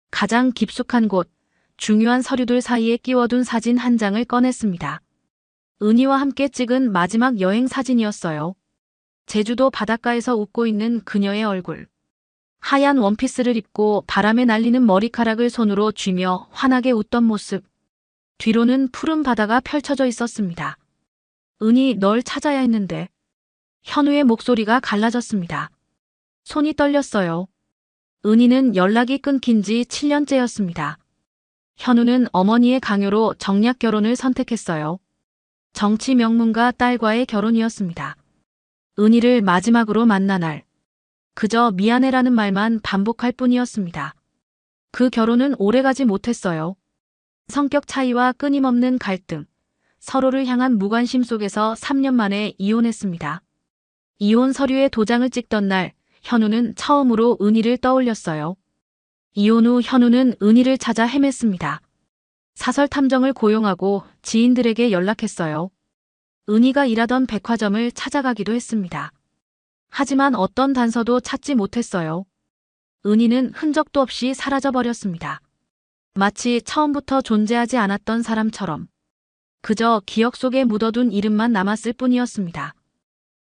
가장 깊숙한 곳, 중요한 서류들 사이에 끼워둔 사진 한 장을 꺼냈습니다. 은희와 함께 찍은 마지막 여행 사진이었어요. 제주도 바닷가에서 웃고 있는 그녀의 얼굴. 하얀 원피스를 입고 바람에 날리는 머리카락을 손으로 쥐며 환하게 웃던 모습. 뒤로는 푸른 바다가 펼쳐져 있었습니다. 은희, 널 찾아야 했는데. 현우의 목소리가 갈라졌습니다. 손이 떨렸어요. 은희는 연락이 끊긴 지 7년째였습니다. 현우는 어머니의 강요로 정략 결혼을 선택했어요. 정치 명문가 딸과의 결혼이었습니다. 은희를 마지막으로 만난 날. 그저 미안해라는 말만 반복할 뿐이었습니다. 그 결혼은 오래가지 못했어요. 성격 차이와 끊임없는 갈등, 서로를 향한 무관심 속에서 3년 만에 이혼했습니다. 이혼 서류에 도장을 찍던 날, 현우는 처음으로 은희를 떠올렸어요. 이혼 후 현우는 은희를 찾아 헤맸습니다. 사설 탐정을 고용하고 지인들에게 연락했어요. 은희가 일하던 백화점을 찾아가기도 했습니다. 하지만 어떤 단서도 찾지 못했어요. 은희는 흔적도 없이 사라져버렸습니다. 마치 처음부터 존재하지 않았던 사람처럼 그저 기억 속에 묻어둔 이름만 남았을 뿐이었습니다.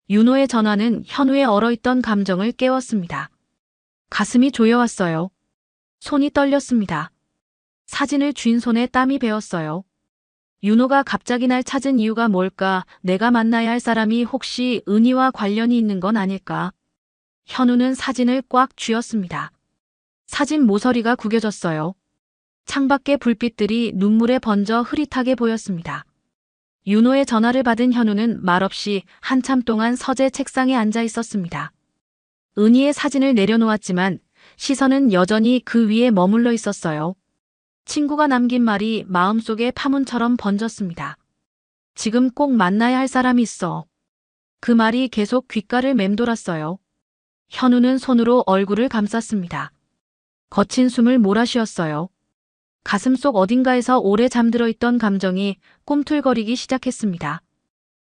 윤호의 전화는 현우의 얼어있던 감정을 깨웠습니다. 가슴이 조여왔어요. 손이 떨렸습니다. 사진을 쥔 손에 땀이 배었어요. 윤호가 갑자기 날 찾은 이유가 뭘까? 내가 만나야 할 사람이 혹시 은희와 관련이 있는 건 아닐까? 현우는 사진을 꽉 쥐었습니다. 사진 모서리가 구겨졌어요. 창밖의 불빛들이 눈물에 번져 흐릿하게 보였습니다. 윤호의 전화를 받은 현우는 말없이 한참 동안 서재 책상에 앉아 있었습니다. 은희의 사진을 내려놓았지만 시선은 여전히 그 위에 머물러 있었어요. 친구가 남긴 말이 마음속에 파문처럼 번졌습니다. 지금 꼭 만나야 할 사람이 있어. 그 말이 계속 귓가를 맴돌았어요. 현우는 손으로 얼굴을 감쌌습니다. 거친 숨을 몰아쉬었어요. 가슴속 어딘가에서 오래 잠들어 있던 감정이 꿈틀거리기 시작했습니다.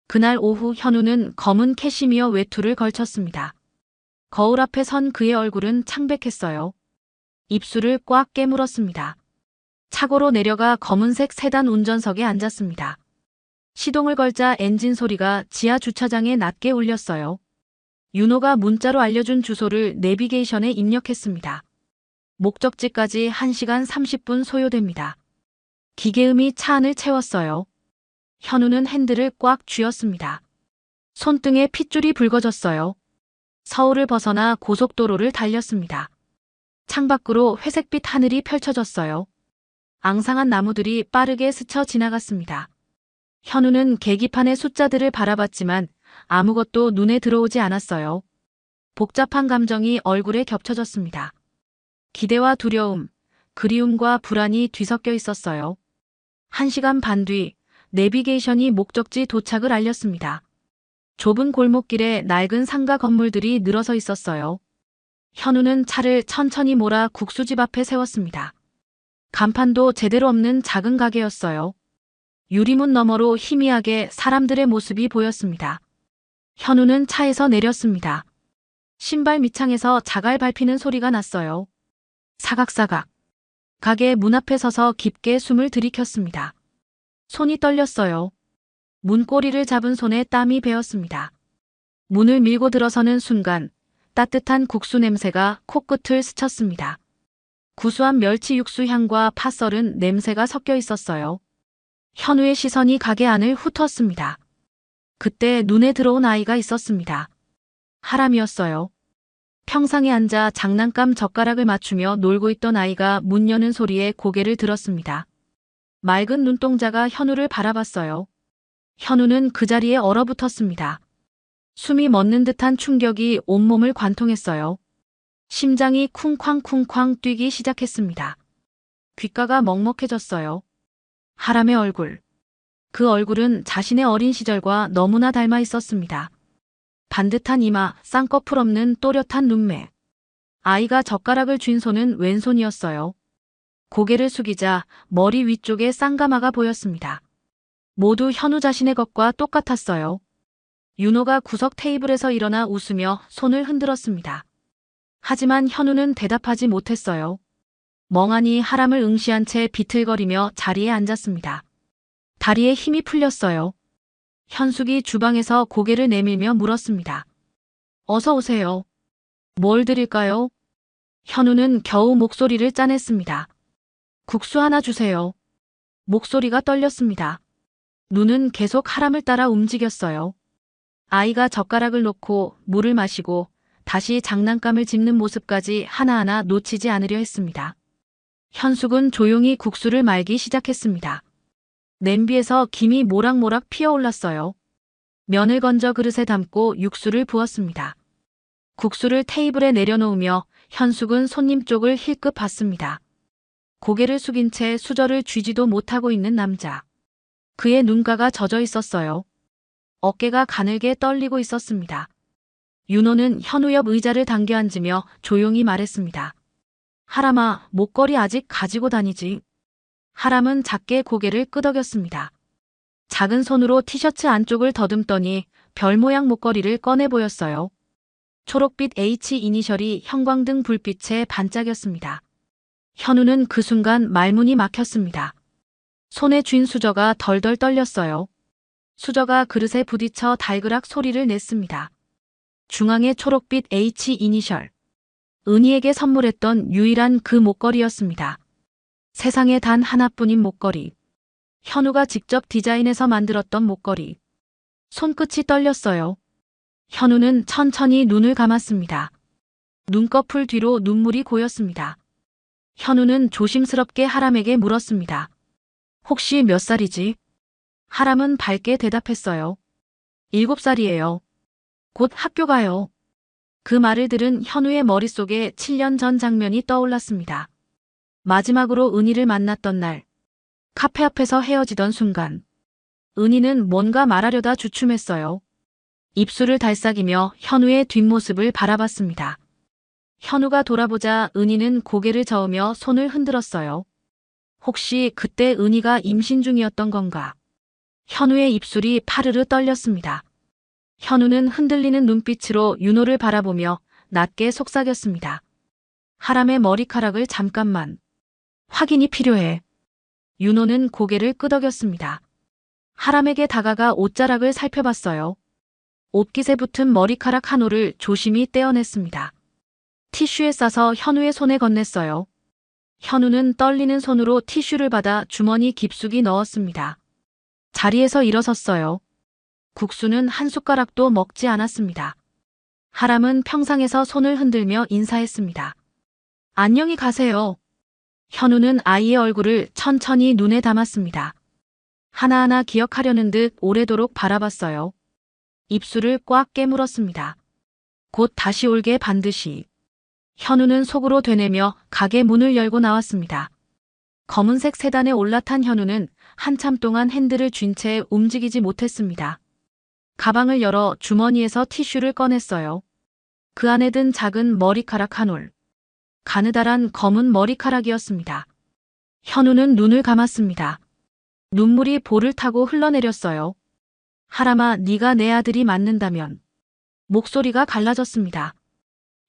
그날 오후 현우는 검은 캐시미어 외투를 걸쳤습니다. 거울 앞에 선 그의 얼굴은 창백했어요. 입술을 꽉 깨물었습니다. 차고로 내려가 검은색 세단 운전석에 앉았습니다. 시동을 걸자 엔진 소리가 지하 주차장에 낮게 울렸어요. 윤호가 문자로 알려준 주소를 내비게이션에 입력했습니다. 목적지까지 1시간 30분 소요됩니다. 기계음이 차 안을 채웠어요. 현우는 핸들을 꽉 쥐었습니다. 손등에 핏줄이 붉어졌어요. 서울을 벗어나 고속도로를 달렸습니다. 창밖으로 회색빛 하늘이 펼쳐졌어요. 앙상한 나무들이 빠르게 스쳐 지나갔습니다. 현우는 계기판의 숫자들을 바라봤지만 아무것도 눈에 들어오지 않았어요. 복잡한 감정이 얼굴에 겹쳐졌습니다. 기대와 두려움, 그리움과 불안이 뒤섞여 있었어요. 1시간 반 뒤 내비게이션이 목적지 도착을 알렸습니다. 좁은 골목길에 낡은 상가 건물들이 늘어서 있었어요. 현우는 차를 천천히 몰아 국수집 앞에 세웠습니다. 간판도 제대로 없는 작은 가게였어요. 유리문 너머로 희미하게 사람들의 모습이 보였습니다. 현우는 차에서 내렸습니다. 신발 밑창에서 자갈 밟히는 소리가 났어요. 사각사각. 가게 문 앞에 서서 깊게 숨을 들이켰습니다. 손이 떨렸어요. 문고리를 잡은 손에 땀이 배었습니다. 문을 밀고 들어서는 순간 따뜻한 국수 냄새가 코끝을 스쳤습니다. 구수한 멸치 육수 향과 파 썰은 냄새가 섞여 있었어요. 현우의 시선이 가게 안을 훑었습니다. 그때 눈에 들어온 아이가 있었습니다. 하람이었어요. 평상에 앉아 장난감 젓가락을 맞추며 놀고 있던 아이가 문 여는 소리에 고개를 들었습니다. 맑은 눈동자가 현우를 바라봤어요. 현우는 그 자리에 얼어붙었습니다. 숨이 멎는 듯한 충격이 온몸을 관통했어요. 심장이 쿵쾅쿵쾅 뛰기 시작했습니다. 귓가가 먹먹해졌어요. 하람의 얼굴. 그 얼굴은 자신의 어린 시절과 너무나 닮아 있었습니다. 반듯한 이마, 쌍꺼풀 없는 또렷한 눈매. 아이가 젓가락을 쥔 손은 왼손이었어요. 고개를 숙이자 머리 위쪽에 쌍가마가 보였습니다. 모두 현우 자신의 것과 똑같았어요. 윤호가 구석 테이블에서 일어나 웃으며 손을 흔들었습니다. 하지만 현우는 대답하지 못했어요. 멍하니 하람을 응시한 채 비틀거리며 자리에 앉았습니다. 다리에 힘이 풀렸어요. 현숙이 주방에서 고개를 내밀며 물었습니다. 어서 오세요. 뭘 드릴까요? 현우는 겨우 목소리를 짜냈습니다. 국수 하나 주세요. 목소리가 떨렸습니다. 눈은 계속 하람을 따라 움직였어요. 아이가 젓가락을 놓고 물을 마시고 다시 장난감을 집는 모습까지 하나하나 놓치지 않으려 했습니다. 현숙은 조용히 국수를 말기 시작했습니다. 냄비에서 김이 모락모락 피어올랐어요. 면을 건져 그릇에 담고 육수를 부었습니다. 국수를 테이블에 내려놓으며 현숙은 손님 쪽을 힐끗 봤습니다. 고개를 숙인 채 수저를 쥐지도 못하고 있는 남자. 그의 눈가가 젖어 있었어요. 어깨가 가늘게 떨리고 있었습니다. 윤호는 현우 옆 의자를 당겨 앉으며 조용히 말했습니다. 하람아, 목걸이 아직 가지고 다니지? 하람은 작게 고개를 끄덕였습니다. 작은 손으로 티셔츠 안쪽을 더듬더니 별 모양 목걸이를 꺼내 보였어요. 초록빛 H 이니셜이 형광등 불빛에 반짝였습니다. 현우는 그 순간 말문이 막혔습니다. 손에 쥔 수저가 덜덜 떨렸어요. 수저가 그릇에 부딪혀 달그락 소리를 냈습니다. 중앙에 초록빛 H 이니셜. 은희에게 선물했던 유일한 그 목걸이였습니다. 세상에 단 하나뿐인 목걸이. 현우가 직접 디자인해서 만들었던 목걸이. 손끝이 떨렸어요. 현우는 천천히 눈을 감았습니다. 눈꺼풀 뒤로 눈물이 고였습니다. 현우는 조심스럽게 하람에게 물었습니다. 혹시 몇 살이지? 하람은 밝게 대답했어요. 7살이에요. 곧 학교 가요. 그 말을 들은 현우의 머릿속에 7년 전 장면이 떠올랐습니다. 마지막으로 은희를 만났던 날, 카페 앞에서 헤어지던 순간, 은희는 뭔가 말하려다 주춤했어요. 입술을 달싹이며 현우의 뒷모습을 바라봤습니다. 현우가 돌아보자 은희는 고개를 저으며 손을 흔들었어요. 혹시 그때 은희가 임신 중이었던 건가? 현우의 입술이 파르르 떨렸습니다. 현우는 흔들리는 눈빛으로 윤호를 바라보며 낮게 속삭였습니다. 하람의 머리카락을 잠깐만. 확인이 필요해. 윤호는 고개를 끄덕였습니다. 하람에게 다가가 옷자락을 살펴봤어요. 옷깃에 붙은 머리카락 한 올을 조심히 떼어냈습니다. 티슈에 싸서 현우의 손에 건넸어요. 현우는 떨리는 손으로 티슈를 받아 주머니 깊숙이 넣었습니다. 자리에서 일어섰어요. 국수는 한 숟가락도 먹지 않았습니다. 하람은 평상에서 손을 흔들며 인사했습니다. 안녕히 가세요. 현우는 아이의 얼굴을 천천히 눈에 담았습니다. 하나하나 기억하려는 듯 오래도록 바라봤어요. 입술을 꽉 깨물었습니다. 곧 다시 올게 반드시. 현우는 속으로 되뇌며 가게 문을 열고 나왔습니다. 검은색 세단에 올라탄 현우는 한참 동안 핸들을 쥔 채 움직이지 못했습니다. 가방을 열어 주머니에서 티슈를 꺼냈어요. 그 안에 든 작은 머리카락 한 올. 가느다란 검은 머리카락이었습니다. 현우는 눈을 감았습니다. 눈물이 볼을 타고 흘러내렸어요. 하람아, 네가 내 아들이 맞는다면. 목소리가 갈라졌습니다.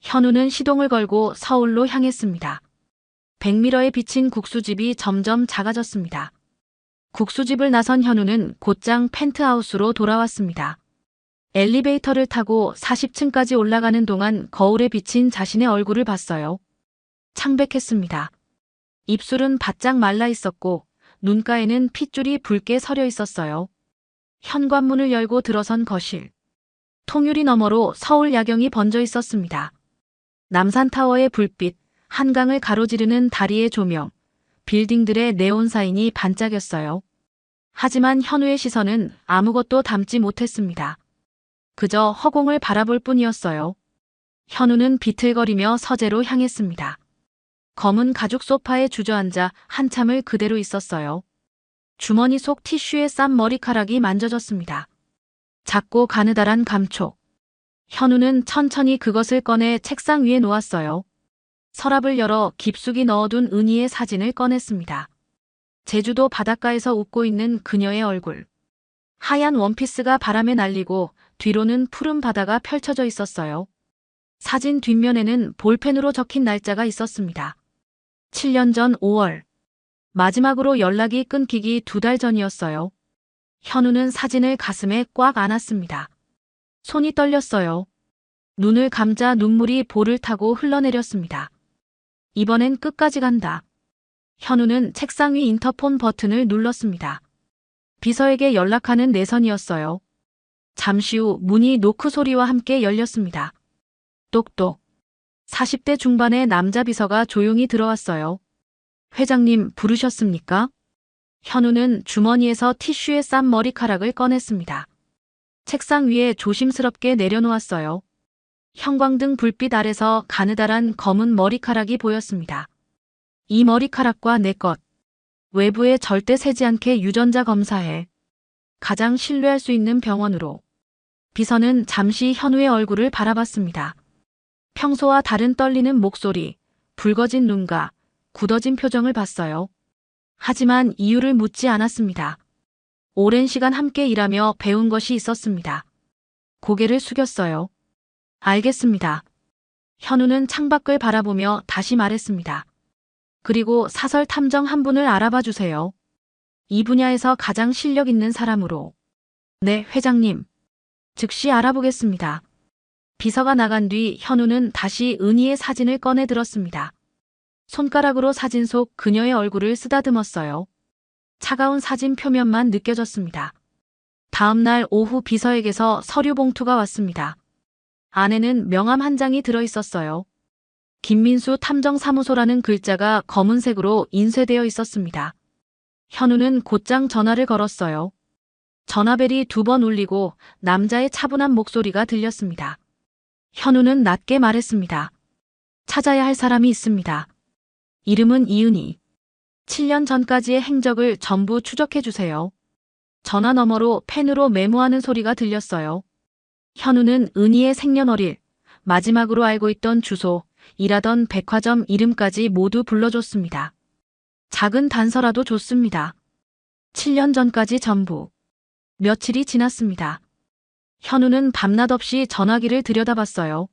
현우는 시동을 걸고 서울로 향했습니다. 백미러에 비친 국수집이 점점 작아졌습니다. 국수집을 나선 현우는 곧장 펜트하우스로 돌아왔습니다. 엘리베이터를 타고 40층까지 올라가는 동안 거울에 비친 자신의 얼굴을 봤어요. 창백했습니다. 입술은 바짝 말라 있었고 눈가에는 핏줄이 붉게 서려 있었어요. 현관문을 열고 들어선 거실. 통유리 너머로 서울 야경이 번져 있었습니다. 남산타워의 불빛, 한강을 가로지르는 다리의 조명, 빌딩들의 네온 사인이 반짝였어요. 하지만 현우의 시선은 아무것도 담지 못했습니다. 그저 허공을 바라볼 뿐이었어요. 현우는 비틀거리며 서재로 향했습니다. 검은 가죽 소파에 주저앉아 한참을 그대로 있었어요. 주머니 속 티슈에 싼 머리카락이 만져졌습니다. 작고 가느다란 감촉. 현우는 천천히 그것을 꺼내 책상 위에 놓았어요. 서랍을 열어 깊숙이 넣어둔 은희의 사진을 꺼냈습니다. 제주도 바닷가에서 웃고 있는 그녀의 얼굴. 하얀 원피스가 바람에 날리고 뒤로는 푸른 바다가 펼쳐져 있었어요. 사진 뒷면에는 볼펜으로 적힌 날짜가 있었습니다. 7년 전 5월. 마지막으로 연락이 끊기기 2달 전이었어요. 현우는 사진을 가슴에 꽉 안았습니다. 손이 떨렸어요. 눈을 감자 눈물이 볼을 타고 흘러내렸습니다. 이번엔 끝까지 간다. 현우는 책상 위 인터폰 버튼을 눌렀습니다. 비서에게 연락하는 내선이었어요. 잠시 후 문이 노크 소리와 함께 열렸습니다. 똑똑. 40대 중반의 남자 비서가 조용히 들어왔어요. 회장님 부르셨습니까? 현우는 주머니에서 티슈에 싼 머리카락을 꺼냈습니다. 책상 위에 조심스럽게 내려놓았어요. 형광등 불빛 아래서 가느다란 검은 머리카락이 보였습니다. 이 머리카락과 내 것. 외부에 절대 새지 않게 유전자 검사해. 가장 신뢰할 수 있는 병원으로. 비서는 잠시 현우의 얼굴을 바라봤습니다. 평소와 다른 떨리는 목소리, 붉어진 눈과 굳어진 표정을 봤어요. 하지만 이유를 묻지 않았습니다. 오랜 시간 함께 일하며 배운 것이 있었습니다. 고개를 숙였어요. 알겠습니다. 현우는 창밖을 바라보며 다시 말했습니다. 그리고 사설 탐정 한 분을 알아봐 주세요. 이 분야에서 가장 실력 있는 사람으로. 네, 회장님. 즉시 알아보겠습니다. 비서가 나간 뒤 현우는 다시 은희의 사진을 꺼내 들었습니다. 손가락으로 사진 속 그녀의 얼굴을 쓰다듬었어요. 차가운 사진 표면만 느껴졌습니다. 다음 날 오후 비서에게서 서류 봉투가 왔습니다. 안에는 명함 한 장이 들어있었어요. 김민수 탐정사무소라는 글자가 검은색으로 인쇄되어 있었습니다. 현우는 곧장 전화를 걸었어요. 전화벨이 2번 울리고 남자의 차분한 목소리가 들렸습니다. 현우는 낮게 말했습니다. 찾아야 할 사람이 있습니다. 이름은 이은희. 7년 전까지의 행적을 전부 추적해 주세요. 전화 너머로 펜으로 메모하는 소리가 들렸어요. 현우는 은희의 생년월일, 마지막으로 알고 있던 주소, 일하던 백화점 이름까지 모두 불러줬습니다. 작은 단서라도 좋습니다. 7년 전까지 전부. 며칠이 지났습니다. 현우는 밤낮 없이 전화기를 들여다봤어요.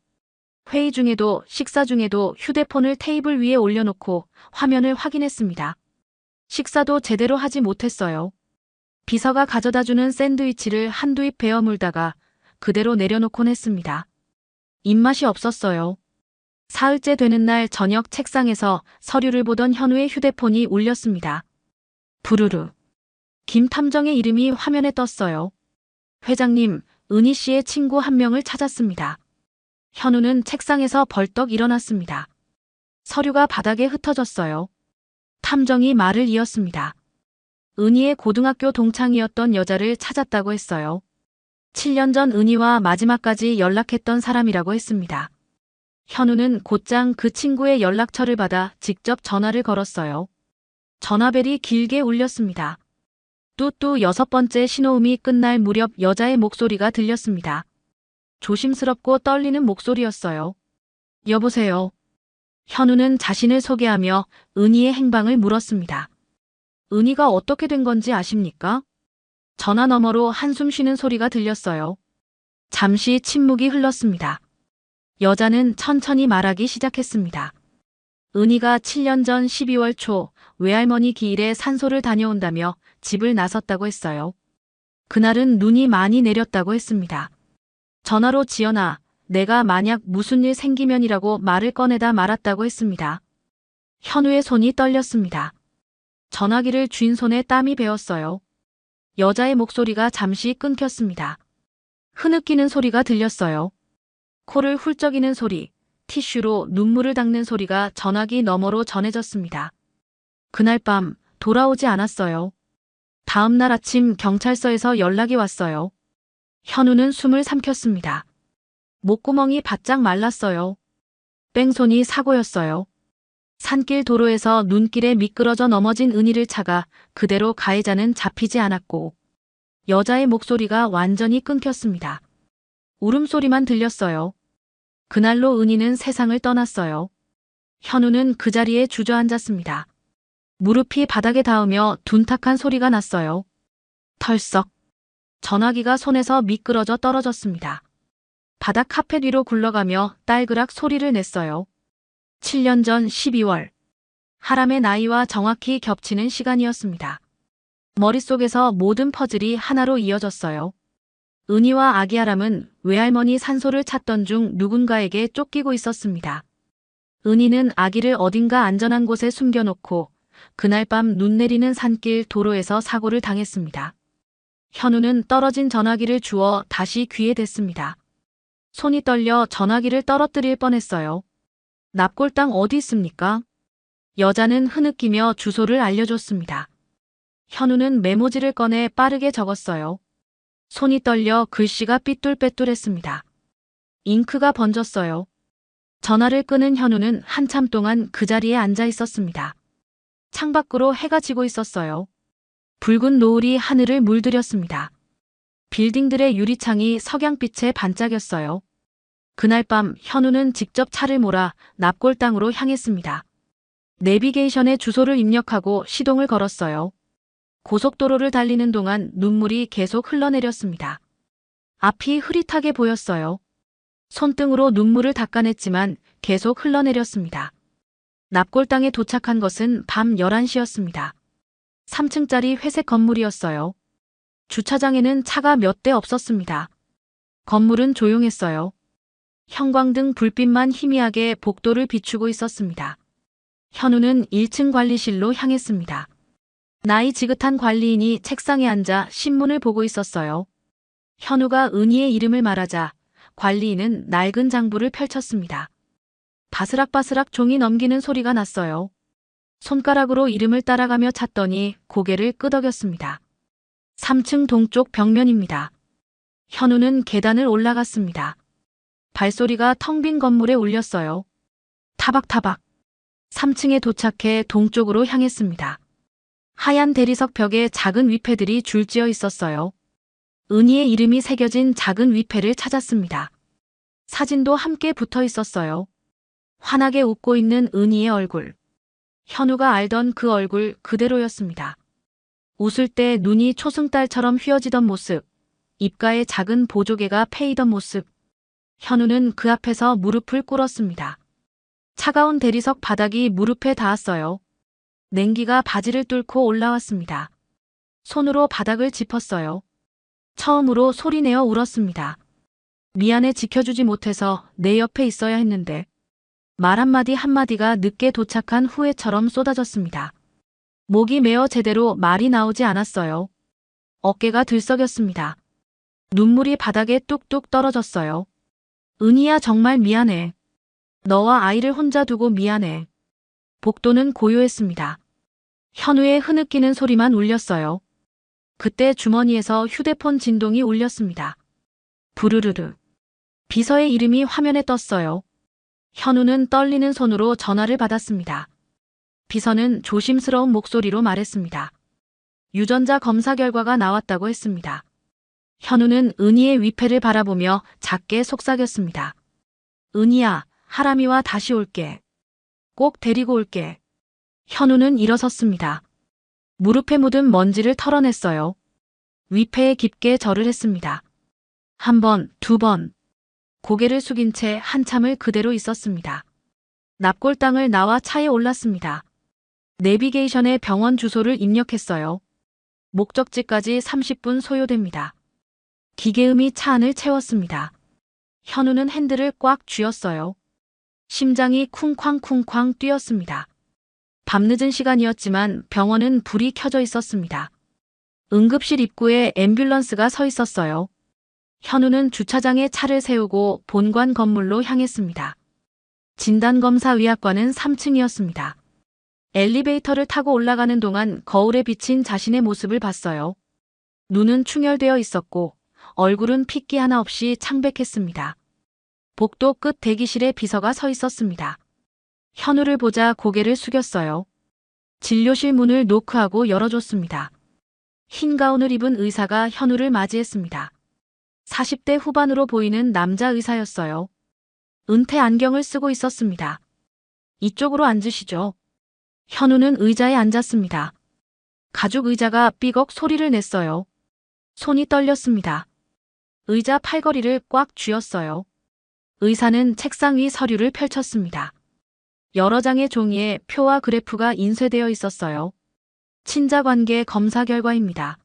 회의 중에도 식사 중에도 휴대폰을 테이블 위에 올려놓고 화면을 확인했습니다. 식사도 제대로 하지 못했어요. 비서가 가져다주는 샌드위치를 한두 입 베어 물다가 그대로 내려놓곤 했습니다. 입맛이 없었어요. 사흘째 되는 날 저녁 책상에서 서류를 보던 현우의 휴대폰이 울렸습니다. 부르르. 김 탐정의 이름이 화면에 떴어요. 회장님, 은희 씨의 친구 한 명을 찾았습니다. 현우는 책상에서 벌떡 일어났습니다. 서류가 바닥에 흩어졌어요. 탐정이 말을 이었습니다. 은희의 고등학교 동창이었던 여자를 찾았다고 했어요. 7년 전 은희와 마지막까지 연락했던 사람이라고 했습니다. 현우는 곧장 그 친구의 연락처를 받아 직접 전화를 걸었어요. 전화벨이 길게 울렸습니다. 뚜뚜 6번째 신호음이 끝날 무렵 여자의 목소리가 들렸습니다. 조심스럽고 떨리는 목소리였어요. 여보세요. 현우는 자신을 소개하며 은희의 행방을 물었습니다. 은희가 어떻게 된 건지 아십니까? 전화 너머로 한숨 쉬는 소리가 들렸어요. 잠시 침묵이 흘렀습니다. 여자는 천천히 말하기 시작했습니다. 은희가 7년 전 12월 초 외할머니 기일에 산소를 다녀온다며 집을 나섰다고 했어요. 그날은 눈이 많이 내렸다고 했습니다. 전화로 지연아, 내가 만약 무슨 일 생기면이라고 말을 꺼내다 말았다고 했습니다. 현우의 손이 떨렸습니다. 전화기를 쥔 손에 땀이 배었어요. 여자의 목소리가 잠시 끊겼습니다. 흐느끼는 소리가 들렸어요. 코를 훌쩍이는 소리, 티슈로 눈물을 닦는 소리가 전화기 너머로 전해졌습니다. 그날 밤 돌아오지 않았어요. 다음 날 아침 경찰서에서 연락이 왔어요. 현우는 숨을 삼켰습니다. 목구멍이 바짝 말랐어요. 뺑소니 사고였어요. 산길 도로에서 눈길에 미끄러져 넘어진 은희를 차가 그대로 가해자는 잡히지 않았고 여자의 목소리가 완전히 끊겼습니다. 울음소리만 들렸어요. 그날로 은희는 세상을 떠났어요. 현우는 그 자리에 주저앉았습니다. 무릎이 바닥에 닿으며 둔탁한 소리가 났어요. 털썩. 전화기가 손에서 미끄러져 떨어졌습니다. 바닥 카펫 위로 굴러가며 딸그락 소리를 냈어요. 7년 전 12월. 하람의 나이와 정확히 겹치는 시간이었습니다. 머릿속에서 모든 퍼즐이 하나로 이어졌어요. 은희와 아기 하람은 외할머니 산소를 찾던 중 누군가에게 쫓기고 있었습니다. 은희는 아기를 어딘가 안전한 곳에 숨겨놓고 그날 밤 눈 내리는 산길 도로에서 사고를 당했습니다. 현우는 떨어진 전화기를 주워 다시 귀에 댔습니다. 손이 떨려 전화기를 떨어뜨릴 뻔했어요. 납골당 어디 있습니까? 여자는 흐느끼며 주소를 알려줬습니다. 현우는 메모지를 꺼내 빠르게 적었어요. 손이 떨려 글씨가 삐뚤빼뚤했습니다. 잉크가 번졌어요. 전화를 끄는 현우는 한참 동안 그 자리에 앉아 있었습니다. 창밖으로 해가 지고 있었어요. 붉은 노을이 하늘을 물들였습니다. 빌딩들의 유리창이 석양빛에 반짝였어요. 그날 밤 현우는 직접 차를 몰아 납골당으로 향했습니다. 내비게이션에 주소를 입력하고 시동을 걸었어요. 고속도로를 달리는 동안 눈물이 계속 흘러내렸습니다. 앞이 흐릿하게 보였어요. 손등으로 눈물을 닦아냈지만 계속 흘러내렸습니다. 납골당에 도착한 것은 밤 11시였습니다. 3층짜리 회색 건물이었어요. 주차장에는 차가 몇 대 없었습니다. 건물은 조용했어요. 형광등 불빛만 희미하게 복도를 비추고 있었습니다. 현우는 1층 관리실로 향했습니다. 나이 지긋한 관리인이 책상에 앉아 신문을 보고 있었어요. 현우가 은희의 이름을 말하자 관리인은 낡은 장부를 펼쳤습니다. 바스락바스락 종이 넘기는 소리가 났어요. 손가락으로 이름을 따라가며 찾더니 고개를 끄덕였습니다. 3층 동쪽 벽면입니다. 현우는 계단을 올라갔습니다. 발소리가 텅 빈 건물에 울렸어요. 타박타박. 3층에 도착해 동쪽으로 향했습니다. 하얀 대리석 벽에 작은 위패들이 줄지어 있었어요. 은희의 이름이 새겨진 작은 위패를 찾았습니다. 사진도 함께 붙어 있었어요. 환하게 웃고 있는 은희의 얼굴. 현우가 알던 그 얼굴 그대로였습니다. 웃을 때 눈이 초승달처럼 휘어지던 모습, 입가에 작은 보조개가 패이던 모습. 현우는 그 앞에서 무릎을 꿇었습니다. 차가운 대리석 바닥이 무릎에 닿았어요. 냉기가 바지를 뚫고 올라왔습니다. 손으로 바닥을 짚었어요. 처음으로 소리내어 울었습니다. 미안해, 지켜주지 못해서 내 옆에 있어야 했는데. 말 한마디 한마디가 늦게 도착한 후회처럼 쏟아졌습니다. 목이 메어 제대로 말이 나오지 않았어요. 어깨가 들썩였습니다. 눈물이 바닥에 뚝뚝 떨어졌어요. 은희야, 정말 미안해. 너와 아이를 혼자 두고 미안해. 복도는 고요했습니다. 현우의 흐느끼는 소리만 울렸어요. 그때 주머니에서 휴대폰 진동이 울렸습니다. 부르르르. 비서의 이름이 화면에 떴어요. 현우는 떨리는 손으로 전화를 받았습니다. 비서는 조심스러운 목소리로 말했습니다. 유전자 검사 결과가 나왔다고 했습니다. 현우는 은희의 위패를 바라보며 작게 속삭였습니다. 은희야, 하람이와 다시 올게. 꼭 데리고 올게. 현우는 일어섰습니다. 무릎에 묻은 먼지를 털어냈어요. 위패에 깊게 절을 했습니다. 한 번, 두 번. 고개를 숙인 채 한참을 그대로 있었습니다. 납골당을 나와 차에 올랐습니다. 내비게이션에 병원 주소를 입력했어요. 목적지까지 30분 소요됩니다. 기계음이 차 안을 채웠습니다. 현우는 핸들을 꽉 쥐었어요. 심장이 쿵쾅쿵쾅 뛰었습니다. 밤늦은 시간이었지만 병원은 불이 켜져 있었습니다. 응급실 입구에 앰뷸런스가 서 있었어요. 현우는 주차장에 차를 세우고 본관 건물로 향했습니다. 진단검사의학과는 3층이었습니다. 엘리베이터를 타고 올라가는 동안 거울에 비친 자신의 모습을 봤어요. 눈은 충혈되어 있었고 얼굴은 핏기 하나 없이 창백했습니다. 복도 끝 대기실에 비서가 서 있었습니다. 현우를 보자 고개를 숙였어요. 진료실 문을 노크하고 열어줬습니다. 흰 가운을 입은 의사가 현우를 맞이했습니다. 40대 후반으로 보이는 남자 의사였어요. 은퇴 안경을 쓰고 있었습니다. 이쪽으로 앉으시죠. 현우는 의자에 앉았습니다. 가죽 의자가 삐걱 소리를 냈어요. 손이 떨렸습니다. 의자 팔걸이를 꽉 쥐었어요. 의사는 책상 위 서류를 펼쳤습니다. 여러 장의 종이에 표와 그래프가 인쇄되어 있었어요. 친자관계 검사 결과입니다.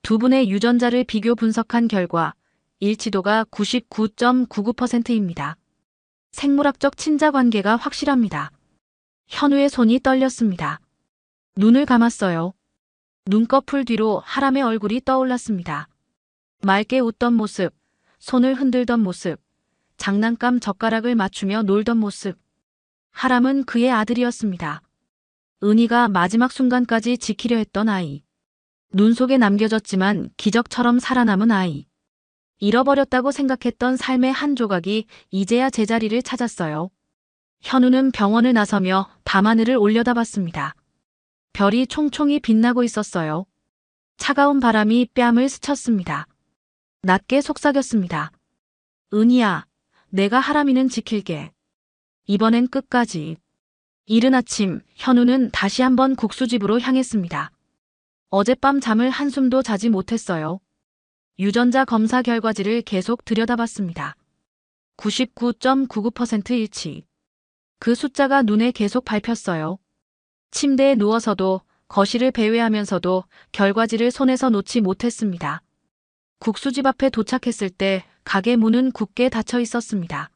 두 분의 유전자를 비교 분석한 결과 일치도가 99.99%입니다. 생물학적 친자관계가 확실합니다. 현우의 손이 떨렸습니다. 눈을 감았어요. 눈꺼풀 뒤로 하람의 얼굴이 떠올랐습니다. 맑게 웃던 모습, 손을 흔들던 모습, 장난감 젓가락을 맞추며 놀던 모습. 하람은 그의 아들이었습니다. 은희가 마지막 순간까지 지키려 했던 아이. 눈 속에 남겨졌지만 기적처럼 살아남은 아이. 잃어버렸다고 생각했던 삶의 한 조각이 이제야 제자리를 찾았어요. 현우는 병원을 나서며 밤하늘을 올려다봤습니다. 별이 총총히 빛나고 있었어요. 차가운 바람이 뺨을 스쳤습니다. 낮게 속삭였습니다. 은희야, 내가 하람이는 지킬게. 이번엔 끝까지. 이른 아침, 현우는 다시 한번 국수집으로 향했습니다. 어젯밤 잠을 한숨도 자지 못했어요. 유전자 검사 결과지를 계속 들여다봤습니다. 99.99% 일치. 그 숫자가 눈에 계속 밟혔어요. 침대에 누워서도 거실을 배회하면서도 결과지를 손에서 놓지 못했습니다. 국수집 앞에 도착했을 때 가게 문은 굳게 닫혀 있었습니다.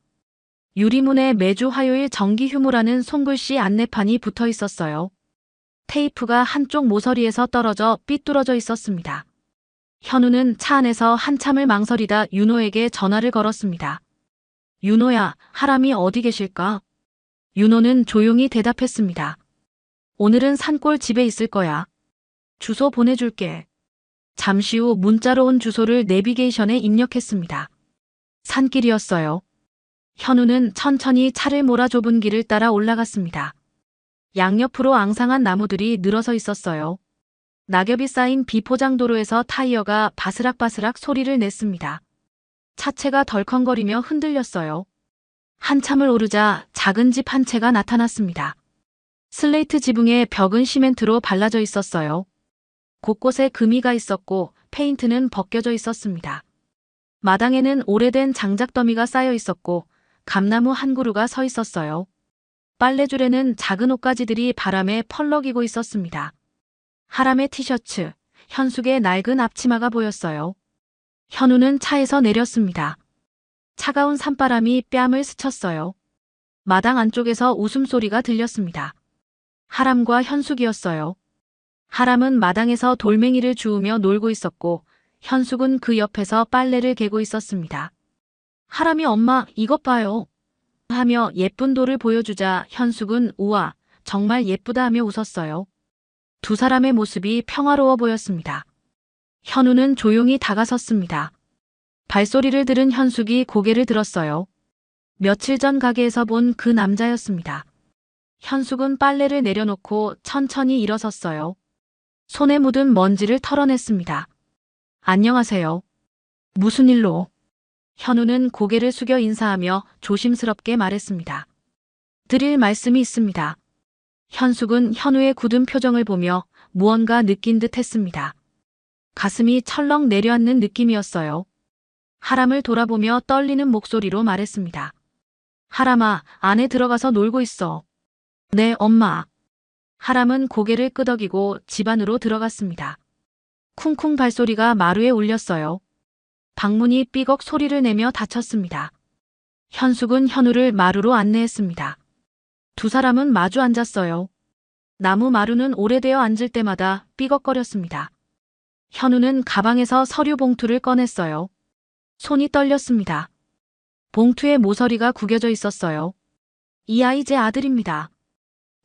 유리문에 매주 화요일 정기 휴무라는 손글씨 안내판이 붙어 있었어요. 테이프가 한쪽 모서리에서 떨어져 삐뚤어져 있었습니다. 현우는 차 안에서 한참을 망설이다 윤호에게 전화를 걸었습니다. 윤호야, 하람이 어디 계실까? 윤호는 조용히 대답했습니다. 오늘은 산골 집에 있을 거야. 주소 보내줄게. 잠시 후 문자로 온 주소를 내비게이션에 입력했습니다. 산길이었어요. 현우는 천천히 차를 몰아 좁은 길을 따라 올라갔습니다. 양옆으로 앙상한 나무들이 늘어서 있었어요. 낙엽이 쌓인 비포장도로에서 타이어가 바스락바스락 소리를 냈습니다. 차체가 덜컹거리며 흔들렸어요. 한참을 오르자 작은 집 한 채가 나타났습니다. 슬레이트 지붕에 벽은 시멘트로 발라져 있었어요. 곳곳에 금이가 있었고 페인트는 벗겨져 있었습니다. 마당에는 오래된 장작더미가 쌓여 있었고 감나무 한 그루가 서 있었어요. 빨래줄에는 작은 옷가지들이 바람에 펄럭이고 있었습니다. 하람의 티셔츠, 현숙의 낡은 앞치마가 보였어요. 현우는 차에서 내렸습니다. 차가운 산바람이 뺨을 스쳤어요. 마당 안쪽에서 웃음소리가 들렸습니다. 하람과 현숙이었어요. 하람은 마당에서 돌멩이를 주우며 놀고 있었고 현숙은 그 옆에서 빨래를 개고 있었습니다. 하람이 엄마 이것 봐요 하며 예쁜 돌을 보여주자 현숙은 우와 정말 예쁘다 하며 웃었어요. 두 사람의 모습이 평화로워 보였습니다. 현우는 조용히 다가섰습니다. 발소리를 들은 현숙이 고개를 들었어요. 며칠 전 가게에서 본 그 남자였습니다. 현숙은 빨래를 내려놓고 천천히 일어섰어요. 손에 묻은 먼지를 털어냈습니다. 안녕하세요. 무슨 일로? 현우는 고개를 숙여 인사하며 조심스럽게 말했습니다. 드릴 말씀이 있습니다. 현숙은 현우의 굳은 표정을 보며 무언가 느낀 듯 했습니다. 가슴이 철렁 내려앉는 느낌이었어요. 하람을 돌아보며 떨리는 목소리로 말했습니다. 하람아, 안에 들어가서 놀고 있어. 네, 엄마. 하람은 고개를 끄덕이고 집 안으로 들어갔습니다. 쿵쿵 발소리가 마루에 울렸어요. 방문이 삐걱 소리를 내며 닫혔습니다. 현숙은 현우를 마루로 안내했습니다. 두 사람은 마주 앉았어요. 나무 마루는 오래되어 앉을 때마다 삐걱거렸습니다. 현우는 가방에서 서류 봉투를 꺼냈어요. 손이 떨렸습니다. 봉투에 모서리가 구겨져 있었어요. 이 아이 제 아들입니다.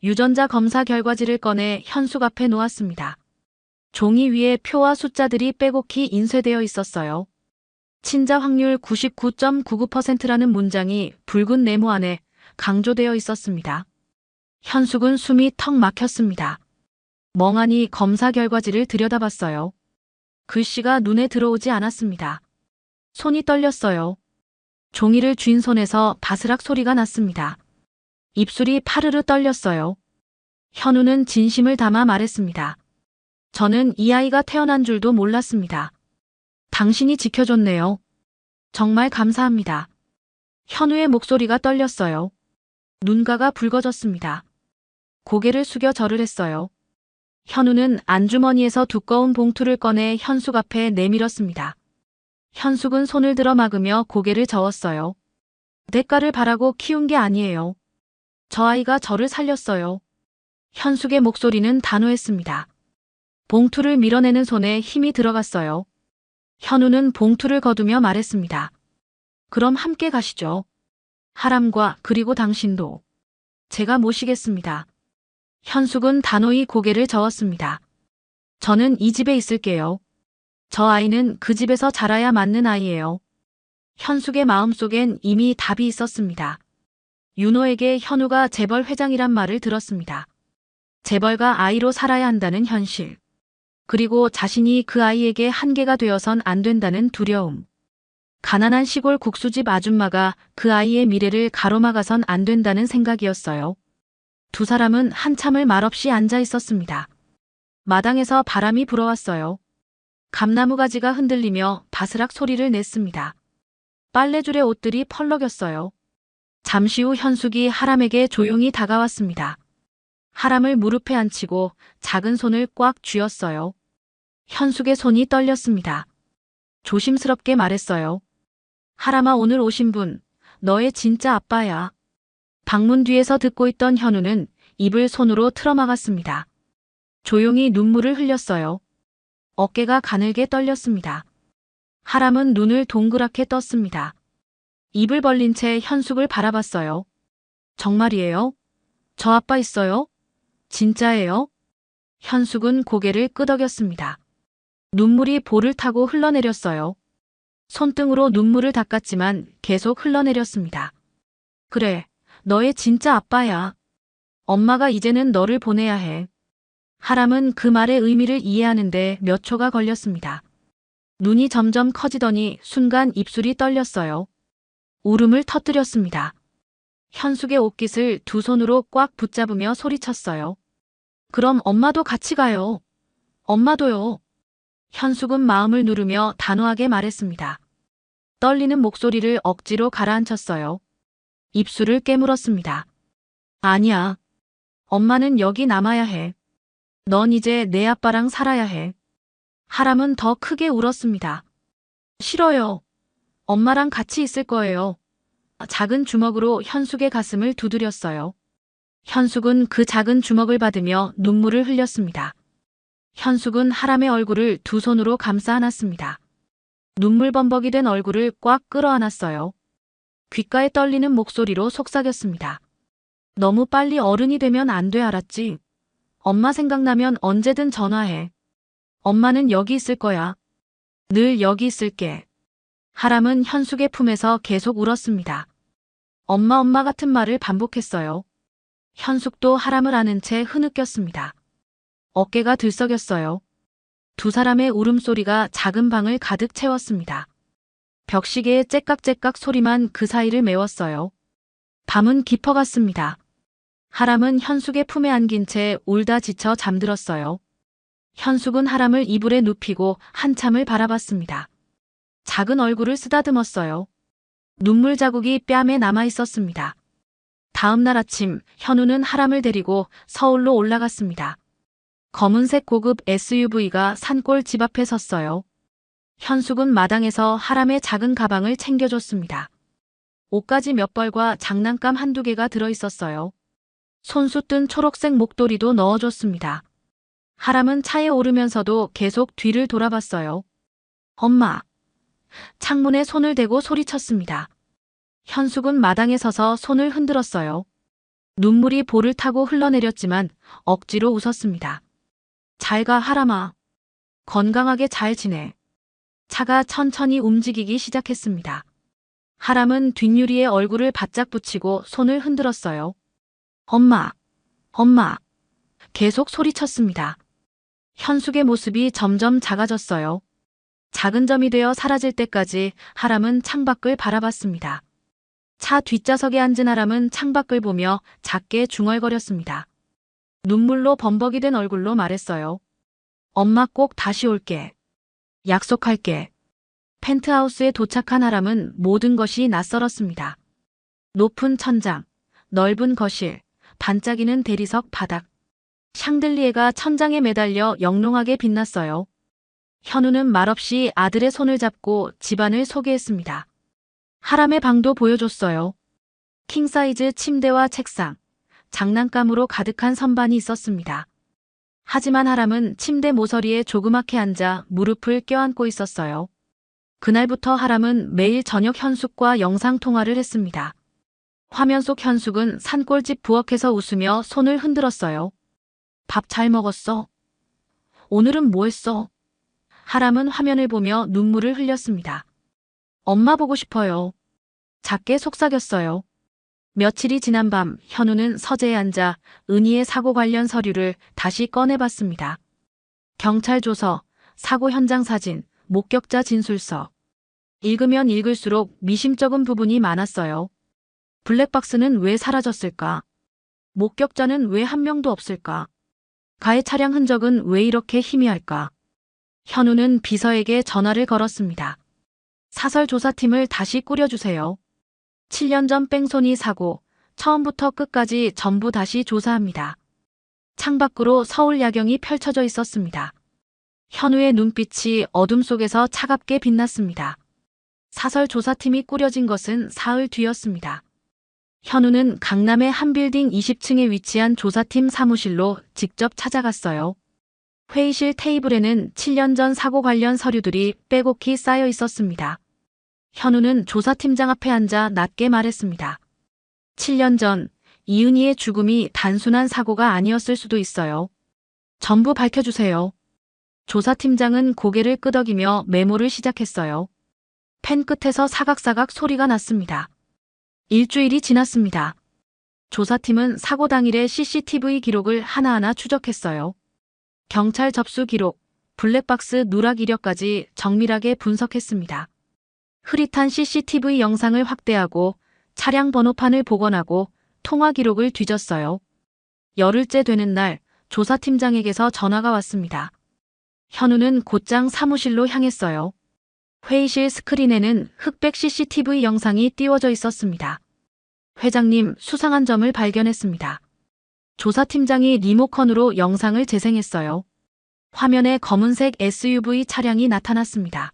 유전자 검사 결과지를 꺼내 현숙 앞에 놓았습니다. 종이 위에 표와 숫자들이 빼곡히 인쇄되어 있었어요. 친자 확률 99.99%라는 문장이 붉은 네모 안에 강조되어 있었습니다. 현숙은 숨이 턱 막혔습니다. 멍하니 검사 결과지를 들여다봤어요. 글씨가 눈에 들어오지 않았습니다. 손이 떨렸어요. 종이를 쥔 손에서 바스락 소리가 났습니다. 입술이 파르르 떨렸어요. 현우는 진심을 담아 말했습니다. 저는 이 아이가 태어난 줄도 몰랐습니다. 당신이 지켜줬네요. 정말 감사합니다. 현우의 목소리가 떨렸어요. 눈가가 붉어졌습니다. 고개를 숙여 절을 했어요. 현우는 안주머니에서 두꺼운 봉투를 꺼내 현숙 앞에 내밀었습니다. 현숙은 손을 들어 막으며 고개를 저었어요. 대가를 바라고 키운 게 아니에요. 저 아이가 저를 살렸어요. 현숙의 목소리는 단호했습니다. 봉투를 밀어내는 손에 힘이 들어갔어요. 현우는 봉투를 거두며 말했습니다. 그럼 함께 가시죠. 하람과 그리고 당신도. 제가 모시겠습니다. 현숙은 단호히 고개를 저었습니다. 저는 이 집에 있을게요. 저 아이는 그 집에서 자라야 맞는 아이예요. 현숙의 마음속엔 이미 답이 있었습니다. 윤호에게 현우가 재벌 회장이란 말을 들었습니다. 재벌가 아이로 살아야 한다는 현실. 그리고 자신이 그 아이에게 한계가 되어선 안 된다는 두려움. 가난한 시골 국수집 아줌마가 그 아이의 미래를 가로막아선 안 된다는 생각이었어요. 두 사람은 한참을 말없이 앉아 있었습니다. 마당에서 바람이 불어왔어요. 감나무 가지가 흔들리며 바스락 소리를 냈습니다. 빨래줄에 옷들이 펄럭였어요. 잠시 후 현숙이 하람에게 조용히 다가왔습니다. 하람을 무릎에 앉히고 작은 손을 꽉 쥐었어요. 현숙의 손이 떨렸습니다. 조심스럽게 말했어요. 하람아, 오늘 오신 분, 너의 진짜 아빠야. 방문 뒤에서 듣고 있던 현우는 입을 손으로 틀어막았습니다. 조용히 눈물을 흘렸어요. 어깨가 가늘게 떨렸습니다. 하람은 눈을 동그랗게 떴습니다. 입을 벌린 채 현숙을 바라봤어요. 정말이에요? 저 아빠 있어요? 진짜예요? 현숙은 고개를 끄덕였습니다. 눈물이 볼을 타고 흘러내렸어요. 손등으로 눈물을 닦았지만 계속 흘러내렸습니다. 그래, 너의 진짜 아빠야. 엄마가 이제는 너를 보내야 해. 하람은 그 말의 의미를 이해하는데 몇 초가 걸렸습니다. 눈이 점점 커지더니 순간 입술이 떨렸어요. 울음을 터뜨렸습니다. 현숙의 옷깃을 두 손으로 꽉 붙잡으며 소리쳤어요. 그럼 엄마도 같이 가요. 엄마도요. 현숙은 마음을 누르며 단호하게 말했습니다. 떨리는 목소리를 억지로 가라앉혔어요. 입술을 깨물었습니다. 아니야. 엄마는 여기 남아야 해. 넌 이제 내 아빠랑 살아야 해. 하람은 더 크게 울었습니다. 싫어요. 엄마랑 같이 있을 거예요. 작은 주먹으로 현숙의 가슴을 두드렸어요. 현숙은 그 작은 주먹을 받으며 눈물을 흘렸습니다. 현숙은 하람의 얼굴을 두 손으로 감싸 안았습니다. 눈물 범벅이 된 얼굴을 꽉 끌어안았어요. 귓가에 떨리는 목소리로 속삭였습니다. 너무 빨리 어른이 되면 안 돼, 알았지? 엄마 생각나면 언제든 전화해. 엄마는 여기 있을 거야. 늘 여기 있을게. 하람은 현숙의 품에서 계속 울었습니다. 엄마 같은 말을 반복했어요. 현숙도 하람을 안은 채 흐느꼈습니다. 어깨가 들썩였어요. 두 사람의 울음소리가 작은 방을 가득 채웠습니다. 벽시계의 째깍째깍 소리만 그 사이를 메웠어요. 밤은 깊어갔습니다. 하람은 현숙의 품에 안긴 채 울다 지쳐 잠들었어요. 현숙은 하람을 이불에 눕히고 한참을 바라봤습니다. 작은 얼굴을 쓰다듬었어요. 눈물 자국이 뺨에 남아 있었습니다. 다음 날 아침 현우는 하람을 데리고 서울로 올라갔습니다. 검은색 고급 SUV가 산골 집 앞에 섰어요. 현숙은 마당에서 하람의 작은 가방을 챙겨줬습니다. 옷가지 몇 벌과 장난감 한두 개가 들어있었어요. 손수 뜬 초록색 목도리도 넣어줬습니다. 하람은 차에 오르면서도 계속 뒤를 돌아봤어요. 엄마. 창문에 손을 대고 소리쳤습니다. 현숙은 마당에 서서 손을 흔들었어요. 눈물이 볼을 타고 흘러내렸지만 억지로 웃었습니다. 잘 가, 하람아. 건강하게 잘 지내. 차가 천천히 움직이기 시작했습니다. 하람은 뒷유리에 얼굴을 바짝 붙이고 손을 흔들었어요. 엄마. 계속 소리쳤습니다. 현숙의 모습이 점점 작아졌어요. 작은 점이 되어 사라질 때까지 하람은 창밖을 바라봤습니다. 차 뒷좌석에 앉은 하람은 창밖을 보며 작게 중얼거렸습니다. 눈물로 범벅이 된 얼굴로 말했어요. 엄마 꼭 다시 올게. 약속할게. 펜트하우스에 도착한 하람은 모든 것이 낯설었습니다. 높은 천장, 넓은 거실, 반짝이는 대리석 바닥. 샹들리에가 천장에 매달려 영롱하게 빛났어요. 현우는 말없이 아들의 손을 잡고 집안을 소개했습니다. 하람의 방도 보여줬어요. 킹사이즈 침대와 책상, 장난감으로 가득한 선반이 있었습니다. 하지만 하람은 침대 모서리에 조그맣게 앉아 무릎을 껴안고 있었어요. 그날부터 하람은 매일 저녁 현숙과 영상통화를 했습니다. 화면 속 현숙은 산골집 부엌에서 웃으며 손을 흔들었어요. 밥 잘 먹었어? 오늘은 뭐 했어? 하람은 화면을 보며 눈물을 흘렸습니다. 엄마 보고 싶어요. 작게 속삭였어요. 며칠이 지난 밤 현우는 서재에 앉아 은희의 사고 관련 서류를 다시 꺼내봤습니다. 경찰 조서, 사고 현장 사진, 목격자 진술서. 읽으면 읽을수록 미심쩍은 부분이 많았어요. 블랙박스는 왜 사라졌을까? 목격자는 왜 한 명도 없을까? 가해 차량 흔적은 왜 이렇게 희미할까? 현우는 비서에게 전화를 걸었습니다. 사설 조사팀을 다시 꾸려주세요. 7년 전 뺑소니 사고, 처음부터 끝까지 전부 다시 조사합니다. 창밖으로 서울 야경이 펼쳐져 있었습니다. 현우의 눈빛이 어둠 속에서 차갑게 빛났습니다. 사설 조사팀이 꾸려진 것은 사흘 뒤였습니다. 현우는 강남의 한 빌딩 20층에 위치한 조사팀 사무실로 직접 찾아갔어요. 회의실 테이블에는 7년 전 사고 관련 서류들이 빼곡히 쌓여 있었습니다. 현우는 조사팀장 앞에 앉아 낮게 말했습니다. 7년 전 이은희의 죽음이 단순한 사고가 아니었을 수도 있어요. 전부 밝혀주세요. 조사팀장은 고개를 끄덕이며 메모를 시작했어요. 펜 끝에서 사각사각 소리가 났습니다. 일주일이 지났습니다. 조사팀은 사고 당일의 CCTV 기록을 하나하나 추적했어요. 경찰 접수 기록, 블랙박스 누락 이력까지 정밀하게 분석했습니다. 흐릿한 CCTV 영상을 확대하고 차량 번호판을 복원하고 통화 기록을 뒤졌어요. 열흘째 되는 날 조사팀장에게서 전화가 왔습니다. 현우는 곧장 사무실로 향했어요. 회의실 스크린에는 흑백 CCTV 영상이 띄워져 있었습니다. 회장님, 수상한 점을 발견했습니다. 조사팀장이 리모컨으로 영상을 재생했어요. 화면에 검은색 SUV 차량이 나타났습니다.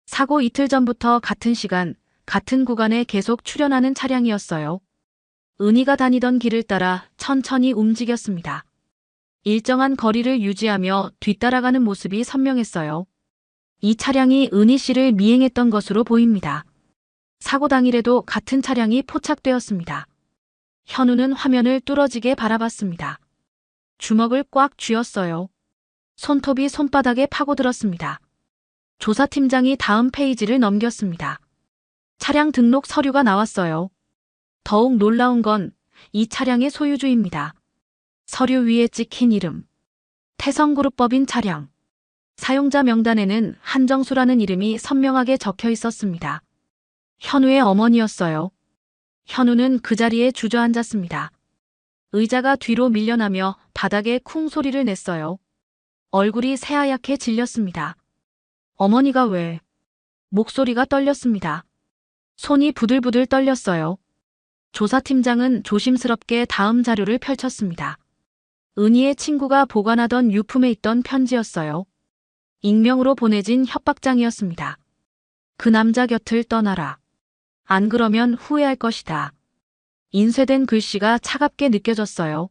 사고 이틀 전부터 같은 시간, 같은 구간에 계속 출현하는 차량이었어요. 은희가 다니던 길을 따라 천천히 움직였습니다. 일정한 거리를 유지하며 뒤따라가는 모습이 선명했어요. 이 차량이 은희 씨를 미행했던 것으로 보입니다. 사고 당일에도 같은 차량이 포착되었습니다. 현우는 화면을 뚫어지게 바라봤습니다. 주먹을 꽉 쥐었어요. 손톱이 손바닥에 파고들었습니다. 조사팀장이 다음 페이지를 넘겼습니다. 차량 등록 서류가 나왔어요. 더욱 놀라운 건 이 차량의 소유주입니다. 서류 위에 찍힌 이름. 태성그룹법인 차량. 사용자 명단에는 한정수라는 이름이 선명하게 적혀 있었습니다. 현우의 어머니였어요. 현우는 그 자리에 주저앉았습니다. 의자가 뒤로 밀려나며 바닥에 쿵 소리를 냈어요. 얼굴이 새하얗게 질렸습니다. 어머니가 왜? 목소리가 떨렸습니다. 손이 부들부들 떨렸어요. 조사팀장은 조심스럽게 다음 자료를 펼쳤습니다. 은희의 친구가 보관하던 유품에 있던 편지였어요. 익명으로 보내진 협박장이었습니다. 그 남자 곁을 떠나라. 안 그러면 후회할 것이다. 인쇄된 글씨가 차갑게 느껴졌어요.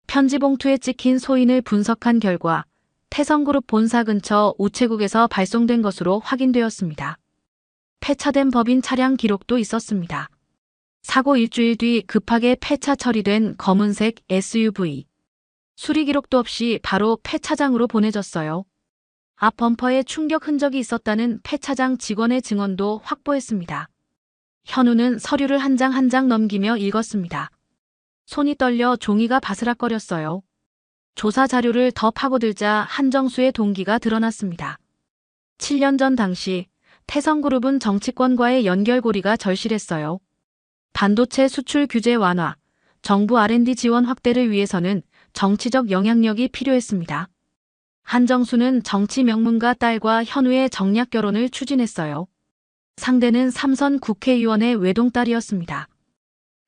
편지 봉투에 찍힌 소인을 분석한 결과 태성그룹 본사 근처 우체국에서 발송된 것으로 확인되었습니다. 폐차된 법인 차량 기록도 있었습니다. 사고 일주일 뒤 급하게 폐차 처리된 검은색 SUV. 수리 기록도 없이 바로 폐차장으로 보내졌어요. 앞 범퍼에 충격 흔적이 있었다는 폐차장 직원의 증언도 확보했습니다. 현우는 서류를 한 장 한 장 넘기며 읽었습니다. 손이 떨려 종이가 바스락거렸어요. 조사 자료를 더 파고들자 한정수의 동기가 드러났습니다. 7년 전 당시 태성그룹은 정치권과의 연결고리가 절실했어요. 반도체 수출 규제 완화, 정부 R&D 지원 확대를 위해서는 정치적 영향력이 필요했습니다. 한정수는 정치 명문가 딸과 현우의 정략 결혼을 추진했어요. 상대는 삼선 국회의원의 외동딸이었습니다.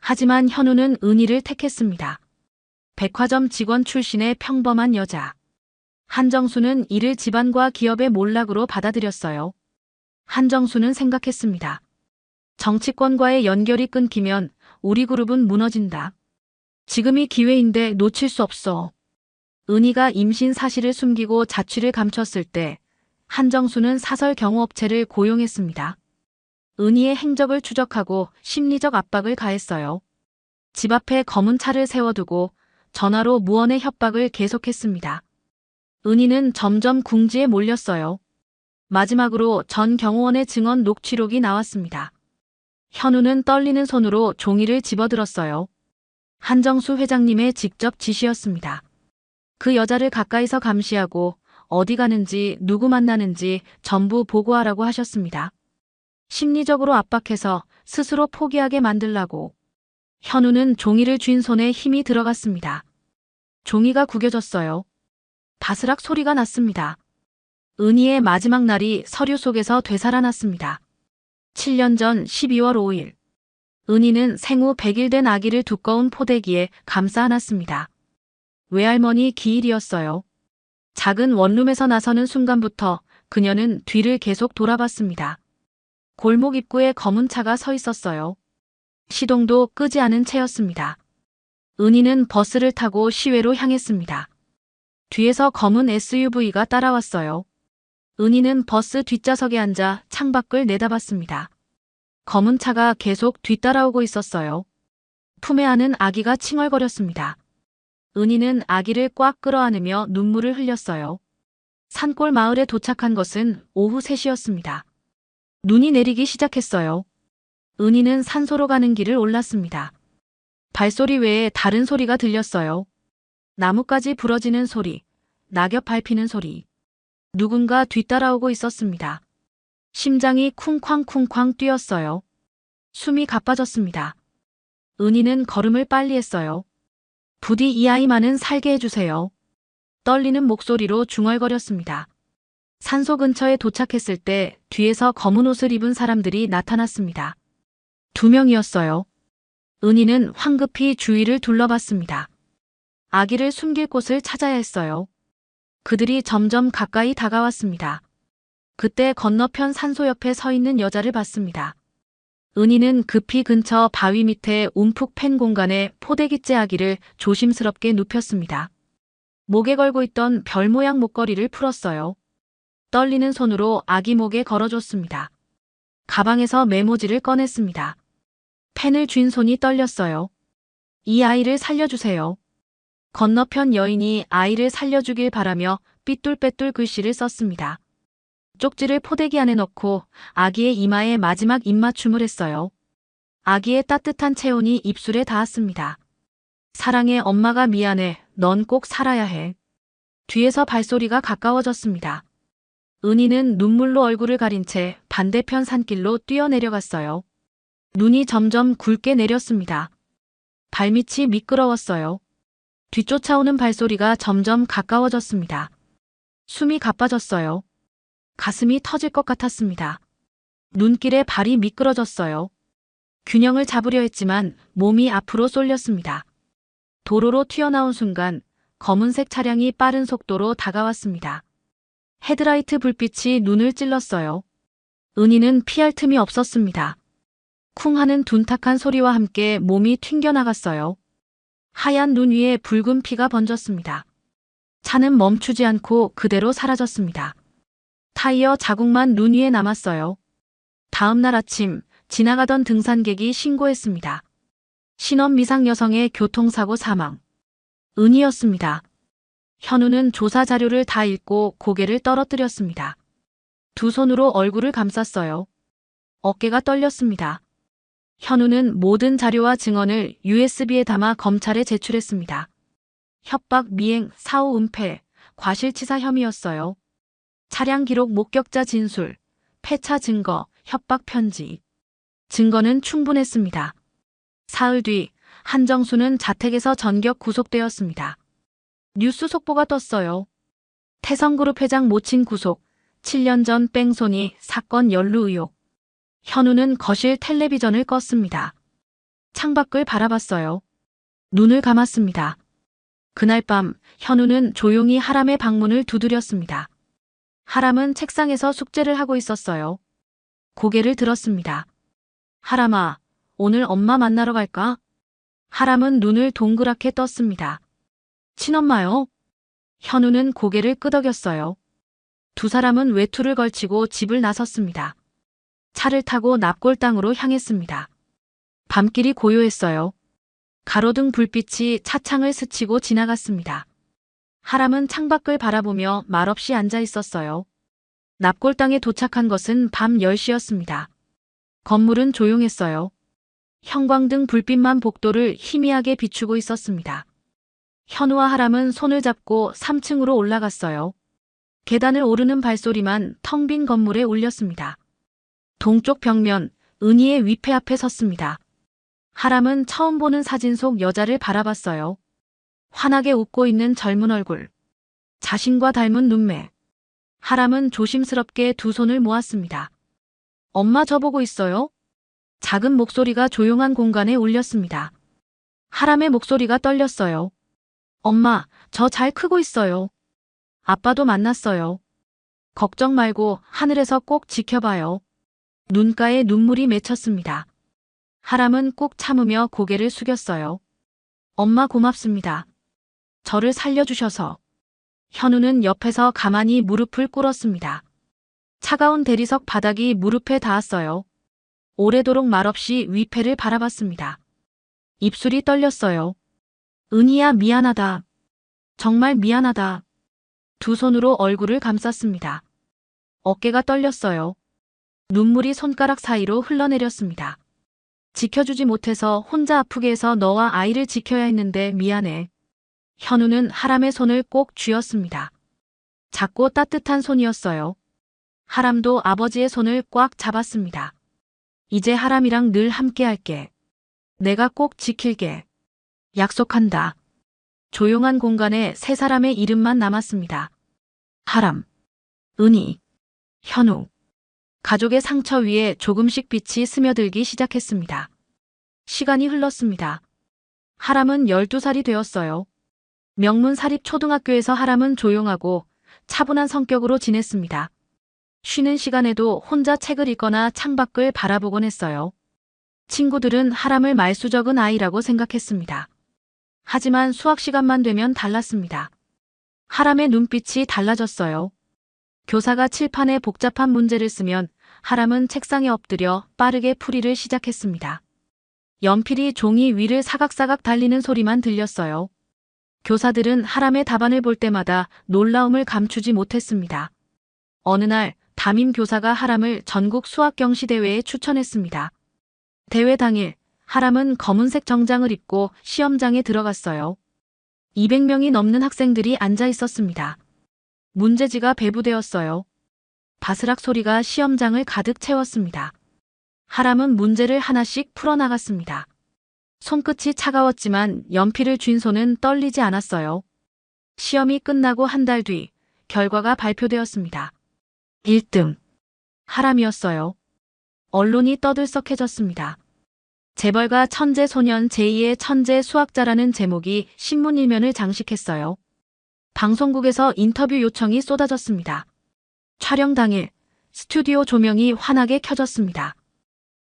하지만 현우는 은희를 택했습니다. 백화점 직원 출신의 평범한 여자. 한정수는 이를 집안과 기업의 몰락으로 받아들였어요. 한정수는 생각했습니다. 정치권과의 연결이 끊기면 우리 그룹은 무너진다. 지금이 기회인데 놓칠 수 없어. 은희가 임신 사실을 숨기고 자취를 감췄을 때 한정수는 사설 경호업체를 고용했습니다. 은희의 행적을 추적하고 심리적 압박을 가했어요. 집 앞에 검은 차를 세워두고 전화로 무언의 협박을 계속했습니다. 은희는 점점 궁지에 몰렸어요. 마지막으로 전 경호원의 증언 녹취록이 나왔습니다. 현우는 떨리는 손으로 종이를 집어들었어요. 한정수 회장님의 직접 지시였습니다. 그 여자를 가까이서 감시하고 어디 가는지 누구 만나는지 전부 보고하라고 하셨습니다. 심리적으로 압박해서 스스로 포기하게 만들라고. 현우는 종이를 쥔 손에 힘이 들어갔습니다. 종이가 구겨졌어요. 바스락 소리가 났습니다. 은희의 마지막 날이 서류 속에서 되살아났습니다. 7년 전 12월 5일. 은희는 생후 100일 된 아기를 두꺼운 포대기에 감싸 안았습니다. 외할머니 기일이었어요. 작은 원룸에서 나서는 순간부터 그녀는 뒤를 계속 돌아봤습니다. 골목 입구에 검은 차가 서 있었어요. 시동도 끄지 않은 채였습니다. 은희는 버스를 타고 시외로 향했습니다. 뒤에서 검은 SUV가 따라왔어요. 은희는 버스 뒷좌석에 앉아 창밖을 내다봤습니다. 검은 차가 계속 뒤따라오고 있었어요. 품에 안은 아기가 칭얼거렸습니다. 은희는 아기를 꽉 끌어안으며 눈물을 흘렸어요. 산골 마을에 도착한 것은 오후 3시였습니다. 눈이 내리기 시작했어요. 은희는 산소로 가는 길을 올랐습니다. 발소리 외에 다른 소리가 들렸어요. 나뭇가지 부러지는 소리, 낙엽 밟히는 소리. 누군가 뒤따라오고 있었습니다. 심장이 쿵쾅쿵쾅 뛰었어요. 숨이 가빠졌습니다. 은희는 걸음을 빨리 했어요. 부디 이 아이만은 살게 해주세요. 떨리는 목소리로 중얼거렸습니다. 산소 근처에 도착했을 때 뒤에서 검은 옷을 입은 사람들이 나타났습니다. 2명이었어요. 은희는 황급히 주위를 둘러봤습니다. 아기를 숨길 곳을 찾아야 했어요. 그들이 점점 가까이 다가왔습니다. 그때 건너편 산소 옆에 서 있는 여자를 봤습니다. 은희는 급히 근처 바위 밑에 움푹 팬 공간에 포대기째 아기를 조심스럽게 눕혔습니다. 목에 걸고 있던 별 모양 목걸이를 풀었어요. 떨리는 손으로 아기 목에 걸어줬습니다. 가방에서 메모지를 꺼냈습니다. 펜을 쥔 손이 떨렸어요. 이 아이를 살려주세요. 건너편 여인이 아이를 살려주길 바라며 삐뚤빼뚤 글씨를 썼습니다. 쪽지를 포대기 안에 넣고 아기의 이마에 마지막 입맞춤을 했어요. 아기의 따뜻한 체온이 입술에 닿았습니다. 사랑해, 엄마가 미안해. 넌 꼭 살아야 해. 뒤에서 발소리가 가까워졌습니다. 은희는 눈물로 얼굴을 가린 채 반대편 산길로 뛰어내려갔어요. 눈이 점점 굵게 내렸습니다. 발밑이 미끄러웠어요. 뒤쫓아오는 발소리가 점점 가까워졌습니다. 숨이 가빠졌어요. 가슴이 터질 것 같았습니다. 눈길에 발이 미끄러졌어요. 균형을 잡으려 했지만 몸이 앞으로 쏠렸습니다. 도로로 튀어나온 순간 검은색 차량이 빠른 속도로 다가왔습니다. 헤드라이트 불빛이 눈을 찔렀어요. 은희는 피할 틈이 없었습니다. 쿵 하는 둔탁한 소리와 함께 몸이 튕겨나갔어요. 하얀 눈 위에 붉은 피가 번졌습니다. 차는 멈추지 않고 그대로 사라졌습니다. 타이어 자국만 눈 위에 남았어요. 다음 날 아침 지나가던 등산객이 신고했습니다. 신원 미상 여성의 교통사고 사망. 은희였습니다. 현우는 조사 자료를 다 읽고 고개를 떨어뜨렸습니다. 두 손으로 얼굴을 감쌌어요. 어깨가 떨렸습니다. 현우는 모든 자료와 증언을 USB에 담아 검찰에 제출했습니다. 협박, 미행, 사후 은폐, 과실치사 혐의였어요. 차량 기록, 목격자 진술, 폐차 증거, 협박 편지. 증거는 충분했습니다. 사흘 뒤 한정수는 자택에서 전격 구속되었습니다. 뉴스 속보가 떴어요. 태성그룹 회장 모친 구속, 7년 전 뺑소니 사건 연루 의혹. 현우는 거실 텔레비전을 껐습니다. 창밖을 바라봤어요. 눈을 감았습니다. 그날 밤 현우는 조용히 하람의 방문을 두드렸습니다. 하람은 책상에서 숙제를 하고 있었어요. 고개를 들었습니다. 하람아, 오늘 엄마 만나러 갈까? 하람은 눈을 동그랗게 떴습니다. 친엄마요? 현우는 고개를 끄덕였어요. 두 사람은 외투를 걸치고 집을 나섰습니다. 차를 타고 납골 땅으로 향했습니다. 밤길이 고요했어요. 가로등 불빛이 차창을 스치고 지나갔습니다. 하람은 창밖을 바라보며 말없이 앉아 있었어요. 납골 땅에 도착한 것은 밤 10시였습니다. 건물은 조용했어요. 형광등 불빛만 복도를 희미하게 비추고 있었습니다. 현우와 하람은 손을 잡고 3층으로 올라갔어요. 계단을 오르는 발소리만 텅 빈 건물에 울렸습니다. 동쪽 벽면, 은희의 위패 앞에 섰습니다. 하람은 처음 보는 사진 속 여자를 바라봤어요. 환하게 웃고 있는 젊은 얼굴, 자신과 닮은 눈매. 하람은 조심스럽게 두 손을 모았습니다. 엄마 저보고 있어요? 작은 목소리가 조용한 공간에 울렸습니다. 하람의 목소리가 떨렸어요. 엄마, 저 잘 크고 있어요. 아빠도 만났어요. 걱정 말고 하늘에서 꼭 지켜봐요. 눈가에 눈물이 맺혔습니다. 하람은 꾹 참으며 고개를 숙였어요. 엄마 고맙습니다. 저를 살려주셔서. 현우는 옆에서 가만히 무릎을 꿇었습니다. 차가운 대리석 바닥이 무릎에 닿았어요. 오래도록 말없이 위패를 바라봤습니다. 입술이 떨렸어요. 은희야, 미안하다. 정말 미안하다. 두 손으로 얼굴을 감쌌습니다. 어깨가 떨렸어요. 눈물이 손가락 사이로 흘러내렸습니다. 지켜주지 못해서 혼자 아프게 해서 너와 아이를 지켜야 했는데 미안해. 현우는 하람의 손을 꼭 쥐었습니다. 작고 따뜻한 손이었어요. 하람도 아버지의 손을 꽉 잡았습니다. 이제 하람이랑 늘 함께 할게. 내가 꼭 지킬게. 약속한다. 조용한 공간에 세 사람의 이름만 남았습니다. 하람, 은희, 현우. 가족의 상처 위에 조금씩 빛이 스며들기 시작했습니다. 시간이 흘렀습니다. 하람은 12살이 되었어요. 명문 사립 초등학교에서 하람은 조용하고 차분한 성격으로 지냈습니다. 쉬는 시간에도 혼자 책을 읽거나 창밖을 바라보곤 했어요. 친구들은 하람을 말수적은 아이라고 생각했습니다. 하지만 수학 시간만 되면 달랐습니다. 하람의 눈빛이 달라졌어요. 교사가 칠판에 복잡한 문제를 쓰면 하람은 책상에 엎드려 빠르게 풀이를 시작했습니다. 연필이 종이 위를 사각사각 달리는 소리만 들렸어요. 교사들은 하람의 답안을 볼 때마다 놀라움을 감추지 못했습니다. 어느 날 담임 교사가 하람을 전국 수학 경시 대회에 추천했습니다. 대회 당일 하람은 검은색 정장을 입고 시험장에 들어갔어요. 200명이 넘는 학생들이 앉아 있었습니다. 문제지가 배부되었어요. 바스락 소리가 시험장을 가득 채웠습니다. 하람은 문제를 하나씩 풀어나갔습니다. 손끝이 차가웠지만 연필을 쥔 손은 떨리지 않았어요. 시험이 끝나고 한 달 뒤 결과가 발표되었습니다. 1등. 하람이었어요. 언론이 떠들썩해졌습니다. 재벌가 천재 소년 제2의 천재 수학자라는 제목이 신문 일면을 장식했어요. 방송국에서 인터뷰 요청이 쏟아졌습니다. 촬영 당일 스튜디오 조명이 환하게 켜졌습니다.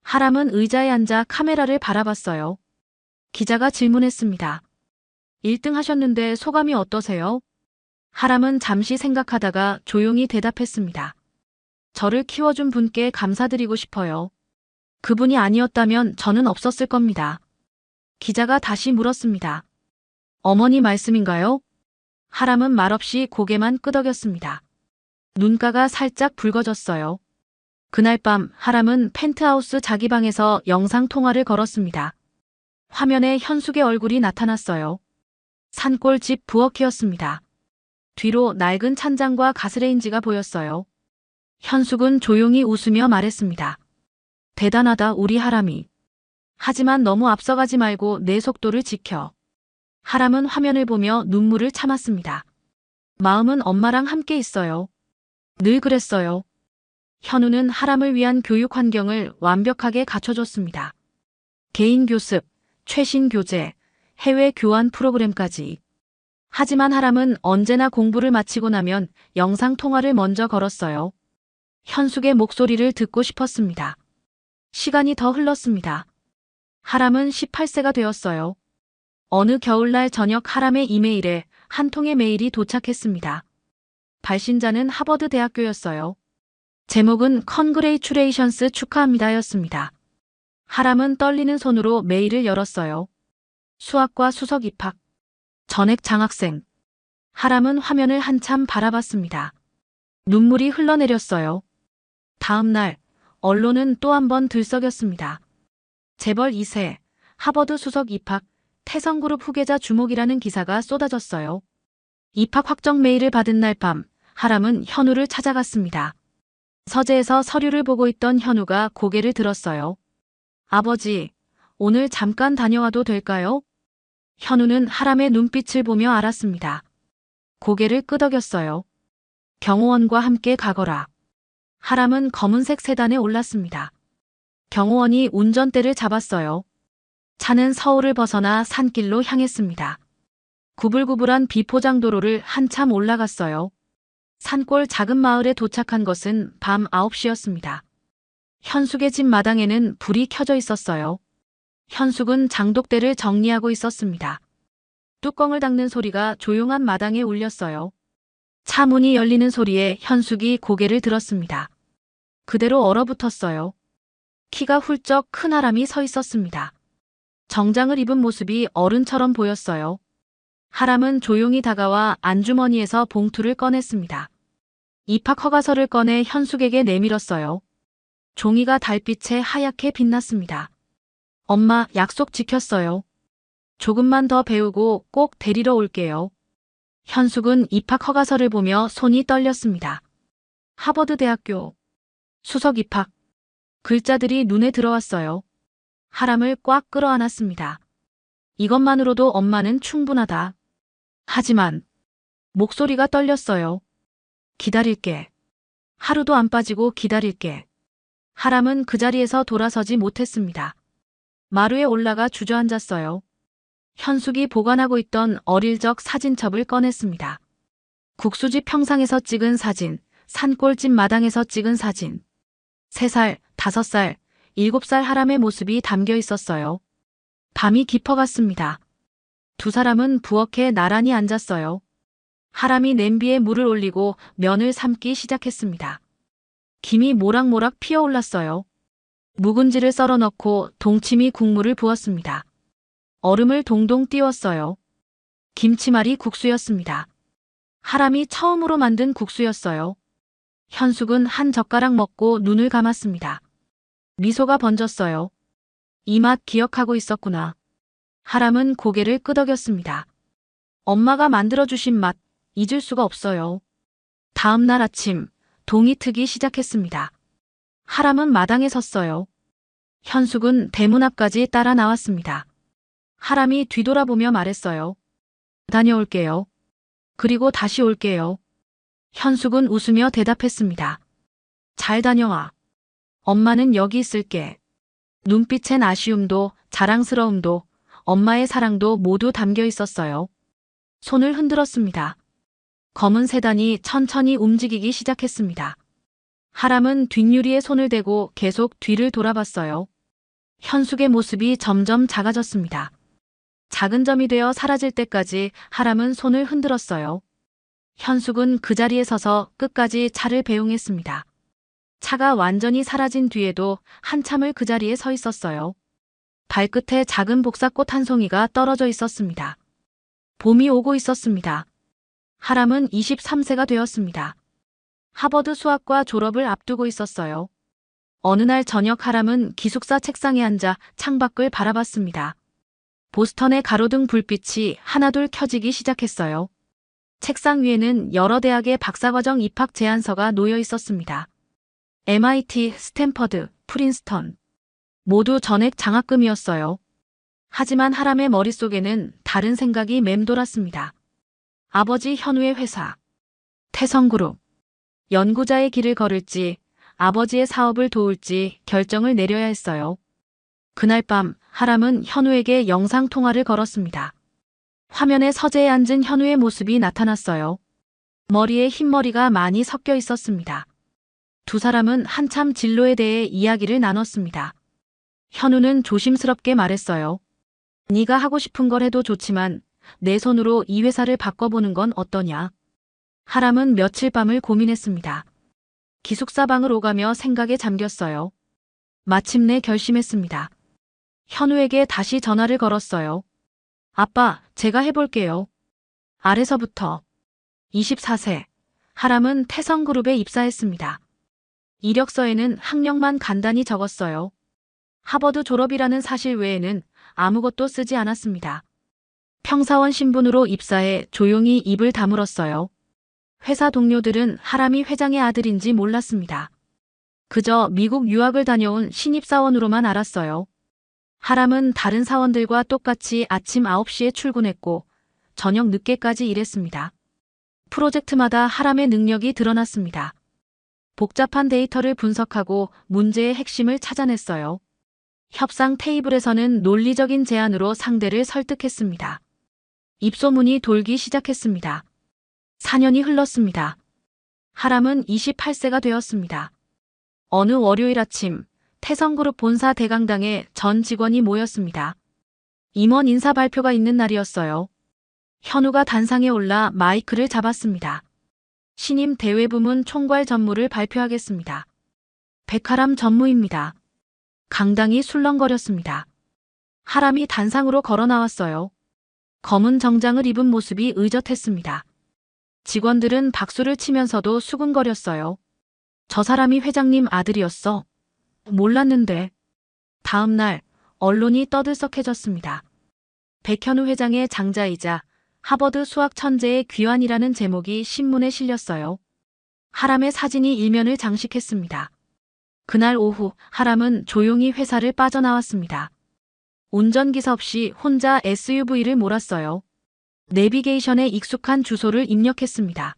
하람은 의자에 앉아 카메라를 바라봤어요. 기자가 질문했습니다. 1등 하셨는데 소감이 어떠세요? 하람은 잠시 생각하다가 조용히 대답했습니다. 저를 키워준 분께 감사드리고 싶어요. 그분이 아니었다면 저는 없었을 겁니다. 기자가 다시 물었습니다. 어머니 말씀인가요? 하람은 말없이 고개만 끄덕였습니다. 눈가가 살짝 붉어졌어요. 그날 밤 하람은 펜트하우스 자기 방에서 영상통화를 걸었습니다. 화면에 현숙의 얼굴이 나타났어요. 산골 집 부엌이었습니다. 뒤로 낡은 찬장과 가스레인지가 보였어요. 현숙은 조용히 웃으며 말했습니다. 대단하다 우리 하람이. 하지만 너무 앞서가지 말고 내 속도를 지켜. 하람은 화면을 보며 눈물을 참았습니다. 마음은 엄마랑 함께 있어요. 늘 그랬어요. 현우는 하람을 위한 교육 환경을 완벽하게 갖춰줬습니다. 개인 교습, 최신 교재, 해외 교환 프로그램까지. 하지만 하람은 언제나 공부를 마치고 나면 영상 통화를 먼저 걸었어요. 현숙의 목소리를 듣고 싶었습니다. 시간이 더 흘렀습니다. 하람은 18세가 되었어요. 어느 겨울날 저녁 하람의 이메일에 한 통의 메일이 도착했습니다. 발신자는 하버드 대학교였어요. 제목은 Congratulations 축하합니다였습니다. 하람은 떨리는 손으로 메일을 열었어요. 수학과 수석 입학. 전액 장학생. 하람은 화면을 한참 바라봤습니다. 눈물이 흘러내렸어요. 다음 날 언론은 또 한 번 들썩였습니다. 재벌 2세, 하버드 수석 입학, 태성그룹 후계자 주목이라는 기사가 쏟아졌어요. 입학 확정 메일을 받은 날 밤, 하람은 현우를 찾아갔습니다. 서재에서 서류를 보고 있던 현우가 고개를 들었어요. 아버지, 오늘 잠깐 다녀와도 될까요? 현우는 하람의 눈빛을 보며 알았습니다. 고개를 끄덕였어요. 경호원과 함께 가거라. 하람은 검은색 세단에 올랐습니다. 경호원이 운전대를 잡았어요. 차는 서울을 벗어나 산길로 향했습니다. 구불구불한 비포장도로를 한참 올라갔어요. 산골 작은 마을에 도착한 것은 밤 9시였습니다. 현숙의 집 마당에는 불이 켜져 있었어요. 현숙은 장독대를 정리하고 있었습니다. 뚜껑을 닦는 소리가 조용한 마당에 울렸어요. 차 문이 열리는 소리에 현숙이 고개를 들었습니다. 그대로 얼어붙었어요. 키가 훌쩍 큰 하람이 서 있었습니다. 정장을 입은 모습이 어른처럼 보였어요. 하람은 조용히 다가와 안주머니에서 봉투를 꺼냈습니다. 입학 허가서를 꺼내 현숙에게 내밀었어요. 종이가 달빛에 하얗게 빛났습니다. 엄마, 약속 지켰어요. 조금만 더 배우고 꼭 데리러 올게요. 현숙은 입학 허가서를 보며 손이 떨렸습니다. 하버드 대학교. 수석 입학. 글자들이 눈에 들어왔어요. 하람을 꽉 끌어안았습니다. 이것만으로도 엄마는 충분하다. 하지만 목소리가 떨렸어요. 기다릴게. 하루도 안 빠지고 기다릴게. 하람은 그 자리에서 돌아서지 못했습니다. 마루에 올라가 주저앉았어요. 현숙이 보관하고 있던 어릴 적 사진첩을 꺼냈습니다. 국수집 평상에서 찍은 사진, 산골집 마당에서 찍은 사진. 3살, 5살, 7살 하람의 모습이 담겨 있었어요. 밤이 깊어갔습니다. 두 사람은 부엌에 나란히 앉았어요. 하람이 냄비에 물을 올리고 면을 삶기 시작했습니다. 김이 모락모락 피어올랐어요. 묵은지를 썰어 넣고 동치미 국물을 부었습니다. 얼음을 동동 띄웠어요. 김치말이 국수였습니다. 하람이 처음으로 만든 국수였어요. 현숙은 한 젓가락 먹고 눈을 감았습니다. 미소가 번졌어요. 이 맛 기억하고 있었구나. 하람은 고개를 끄덕였습니다. 엄마가 만들어주신 맛 잊을 수가 없어요. 다음 날 아침 동이 트기 시작했습니다. 하람은 마당에 섰어요. 현숙은 대문 앞까지 따라 나왔습니다. 하람이 뒤돌아보며 말했어요. 다녀올게요. 그리고 다시 올게요. 현숙은 웃으며 대답했습니다. 잘 다녀와. 엄마는 여기 있을게. 눈빛엔 아쉬움도 자랑스러움도 엄마의 사랑도 모두 담겨 있었어요. 손을 흔들었습니다. 검은 세단이 천천히 움직이기 시작했습니다. 하람은 뒷유리에 손을 대고 계속 뒤를 돌아봤어요. 현숙의 모습이 점점 작아졌습니다. 작은 점이 되어 사라질 때까지 하람은 손을 흔들었어요. 현숙은 그 자리에 서서 끝까지 차를 배웅했습니다. 차가 완전히 사라진 뒤에도 한참을 그 자리에 서 있었어요. 발끝에 작은 복사꽃 한 송이가 떨어져 있었습니다. 봄이 오고 있었습니다. 하람은 23세가 되었습니다. 하버드 수학과 졸업을 앞두고 있었어요. 어느 날 저녁 하람은 기숙사 책상에 앉아 창밖을 바라봤습니다. 보스턴의 가로등 불빛이 하나둘 켜지기 시작했어요. 책상 위에는 여러 대학의 박사과정 입학 제안서가 놓여 있었습니다. MIT, 스탠퍼드, 프린스턴. 모두 전액 장학금이었어요. 하지만 하람의 머릿속에는 다른 생각이 맴돌았습니다. 아버지 현우의 회사, 태성그룹. 연구자의 길을 걸을지 아버지의 사업을 도울지 결정을 내려야 했어요. 그날 밤 하람은 현우에게 영상통화를 걸었습니다. 화면에 서재에 앉은 현우의 모습이 나타났어요. 머리에 흰머리가 많이 섞여 있었습니다. 두 사람은 한참 진로에 대해 이야기를 나눴습니다. 현우는 조심스럽게 말했어요. 네가 하고 싶은 걸 해도 좋지만 내 손으로 이 회사를 바꿔보는 건 어떠냐? 하람은 며칠 밤을 고민했습니다. 기숙사 방을 오가며 생각에 잠겼어요. 마침내 결심했습니다. 현우에게 다시 전화를 걸었어요. 아빠, 제가 해볼게요. 아래서부터. 24세. 하람은 태성그룹에 입사했습니다. 이력서에는 학력만 간단히 적었어요. 하버드 졸업이라는 사실 외에는 아무것도 쓰지 않았습니다. 평사원 신분으로 입사해 조용히 입을 다물었어요. 회사 동료들은 하람이 회장의 아들인지 몰랐습니다. 그저 미국 유학을 다녀온 신입사원으로만 알았어요. 하람은 다른 사원들과 똑같이 아침 9시에 출근했고 저녁 늦게까지 일했습니다. 프로젝트마다 하람의 능력이 드러났습니다. 복잡한 데이터를 분석하고 문제의 핵심을 찾아냈어요. 협상 테이블에서는 논리적인 제안으로 상대를 설득했습니다. 입소문이 돌기 시작했습니다. 4년이 흘렀습니다. 하람은 28세가 되었습니다. 어느 월요일 아침 태성그룹 본사 대강당에 전 직원이 모였습니다. 임원 인사 발표가 있는 날이었어요. 현우가 단상에 올라 마이크를 잡았습니다. 신임 대외부문 총괄 전무를 발표하겠습니다. 백하람 전무입니다. 강당이 술렁거렸습니다. 하람이 단상으로 걸어 나왔어요. 검은 정장을 입은 모습이 의젓했습니다. 직원들은 박수를 치면서도 수근거렸어요. 저 사람이 회장님 아들이었어. 몰랐는데. 다음 날 언론이 떠들썩해졌습니다. 백현우 회장의 장자이자 하버드 수학 천재의 귀환이라는 제목이 신문에 실렸어요. 하람의 사진이 일면을 장식했습니다. 그날 오후 하람은 조용히 회사를 빠져나왔습니다. 운전기사 없이 혼자 SUV를 몰았어요. 내비게이션에 익숙한 주소를 입력했습니다.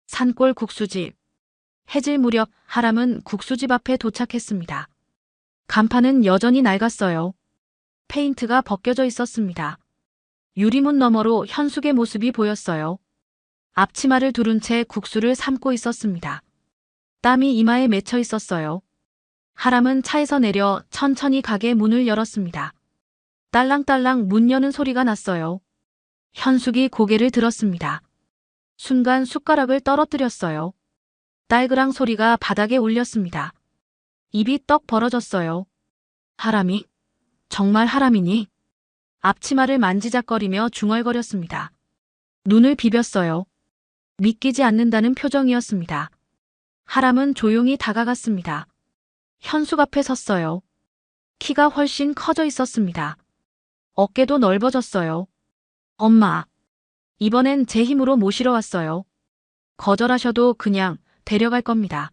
산골 국수집. 해질 무렵 하람은 국수집 앞에 도착했습니다. 간판은 여전히 낡았어요. 페인트가 벗겨져 있었습니다. 유리문 너머로 현숙의 모습이 보였어요. 앞치마를 두른 채 국수를 삶고 있었습니다. 땀이 이마에 맺혀 있었어요. 하람은 차에서 내려 천천히 가게 문을 열었습니다. 딸랑딸랑 문 여는 소리가 났어요. 현숙이 고개를 들었습니다. 순간 숟가락을 떨어뜨렸어요. 딸그랑 소리가 바닥에 울렸습니다. 입이 떡 벌어졌어요. 하람이? 정말 하람이니? 앞치마를 만지작거리며 중얼거렸습니다. 눈을 비볐어요. 믿기지 않는다는 표정이었습니다. 하람은 조용히 다가갔습니다. 현숙 앞에 섰어요. 키가 훨씬 커져 있었습니다. 어깨도 넓어졌어요. 엄마, 이번엔 제 힘으로 모시러 왔어요. 거절하셔도 그냥 데려갈 겁니다.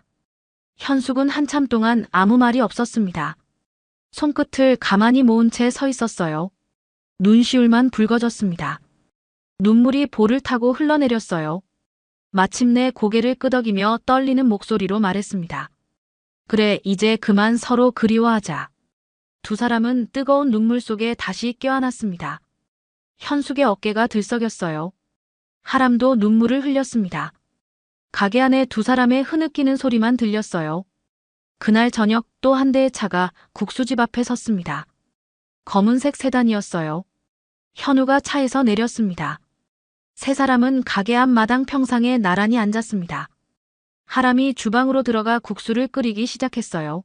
현숙은 한참 동안 아무 말이 없었습니다. 손끝을 가만히 모은 채 서 있었어요. 눈시울만 붉어졌습니다. 눈물이 볼을 타고 흘러내렸어요. 마침내 고개를 끄덕이며 떨리는 목소리로 말했습니다. 그래, 이제 그만 서로 그리워하자. 두 사람은 뜨거운 눈물 속에 다시 껴안았습니다. 현숙의 어깨가 들썩였어요. 하람도 눈물을 흘렸습니다. 가게 안에 두 사람의 흐느끼는 소리만 들렸어요. 그날 저녁 또 한 대의 차가 국수집 앞에 섰습니다. 검은색 세단이었어요. 현우가 차에서 내렸습니다. 세 사람은 가게 앞 마당 평상에 나란히 앉았습니다. 하람이 주방으로 들어가 국수를 끓이기 시작했어요.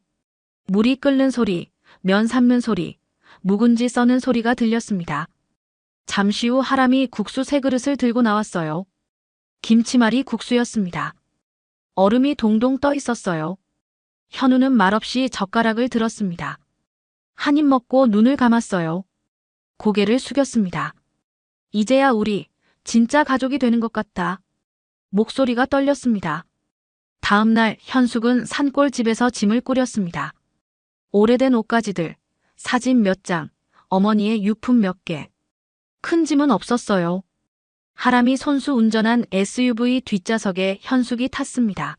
물이 끓는 소리, 면 삶는 소리, 묵은지 써는 소리가 들렸습니다. 잠시 후 하람이 국수 세 그릇을 들고 나왔어요. 김치말이 국수였습니다. 얼음이 동동 떠 있었어요. 현우는 말없이 젓가락을 들었습니다. 한 입 먹고 눈을 감았어요. 고개를 숙였습니다. 이제야 우리 진짜 가족이 되는 것 같다. 목소리가 떨렸습니다. 다음 날 현숙은 산골집에서 짐을 꾸렸습니다. 오래된 옷가지들, 사진 몇 장, 어머니의 유품 몇 개. 큰 짐은 없었어요. 하람이 손수 운전한 SUV 뒷좌석에 현숙이 탔습니다.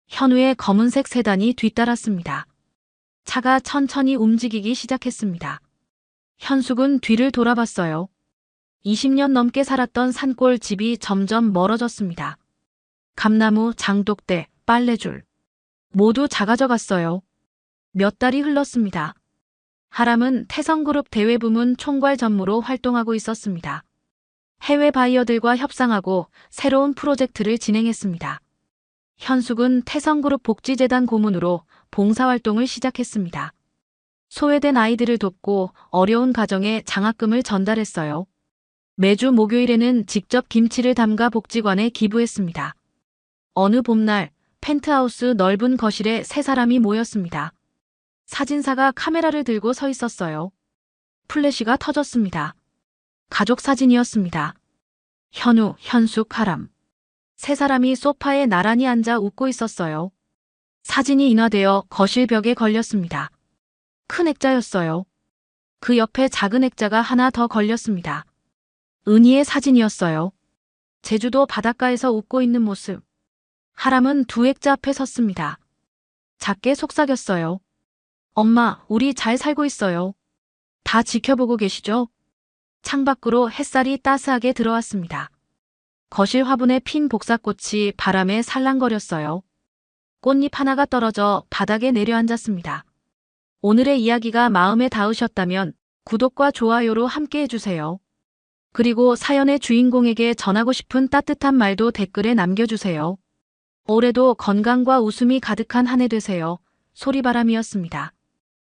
현우의 검은색 세단이 뒤따랐습니다. 차가 천천히 움직이기 시작했습니다. 현숙은 뒤를 돌아봤어요. 20년 넘게 살았던 산골 집이 점점 멀어졌습니다. 감나무, 장독대, 빨래줄 모두 작아져 갔어요. 몇 달이 흘렀습니다. 하람은 태성그룹 대외부문 총괄 전무로 활동하고 있었습니다. 해외 바이어들과 협상하고 새로운 프로젝트를 진행했습니다. 현숙은 태성그룹 복지재단 고문으로 봉사활동을 시작했습니다. 소외된 아이들을 돕고 어려운 가정에 장학금을 전달했어요. 매주 목요일에는 직접 김치를 담가 복지관에 기부했습니다. 어느 봄날 펜트하우스 넓은 거실에 세 사람이 모였습니다. 사진사가 카메라를 들고 서 있었어요. 플래시가 터졌습니다. 가족 사진이었습니다. 현우, 현숙, 하람. 세 사람이 소파에 나란히 앉아 웃고 있었어요. 사진이 인화되어 거실 벽에 걸렸습니다. 큰 액자였어요. 그 옆에 작은 액자가 하나 더 걸렸습니다. 은희의 사진이었어요. 제주도 바닷가에서 웃고 있는 모습. 하람은 두 액자 앞에 섰습니다. 작게 속삭였어요. 엄마, 우리 잘 살고 있어요. 다 지켜보고 계시죠? 창밖으로 햇살이 따스하게 들어왔습니다. 거실 화분에 핀 복사꽃이 바람에 살랑거렸어요. 꽃잎 하나가 떨어져 바닥에 내려앉았습니다. 오늘의 이야기가 마음에 닿으셨다면 구독과 좋아요로 함께 해주세요. 그리고 사연의 주인공에게 전하고 싶은 따뜻한 말도 댓글에 남겨주세요. 올해도 건강과 웃음이 가득한 한 해 되세요. 소리바람이었습니다.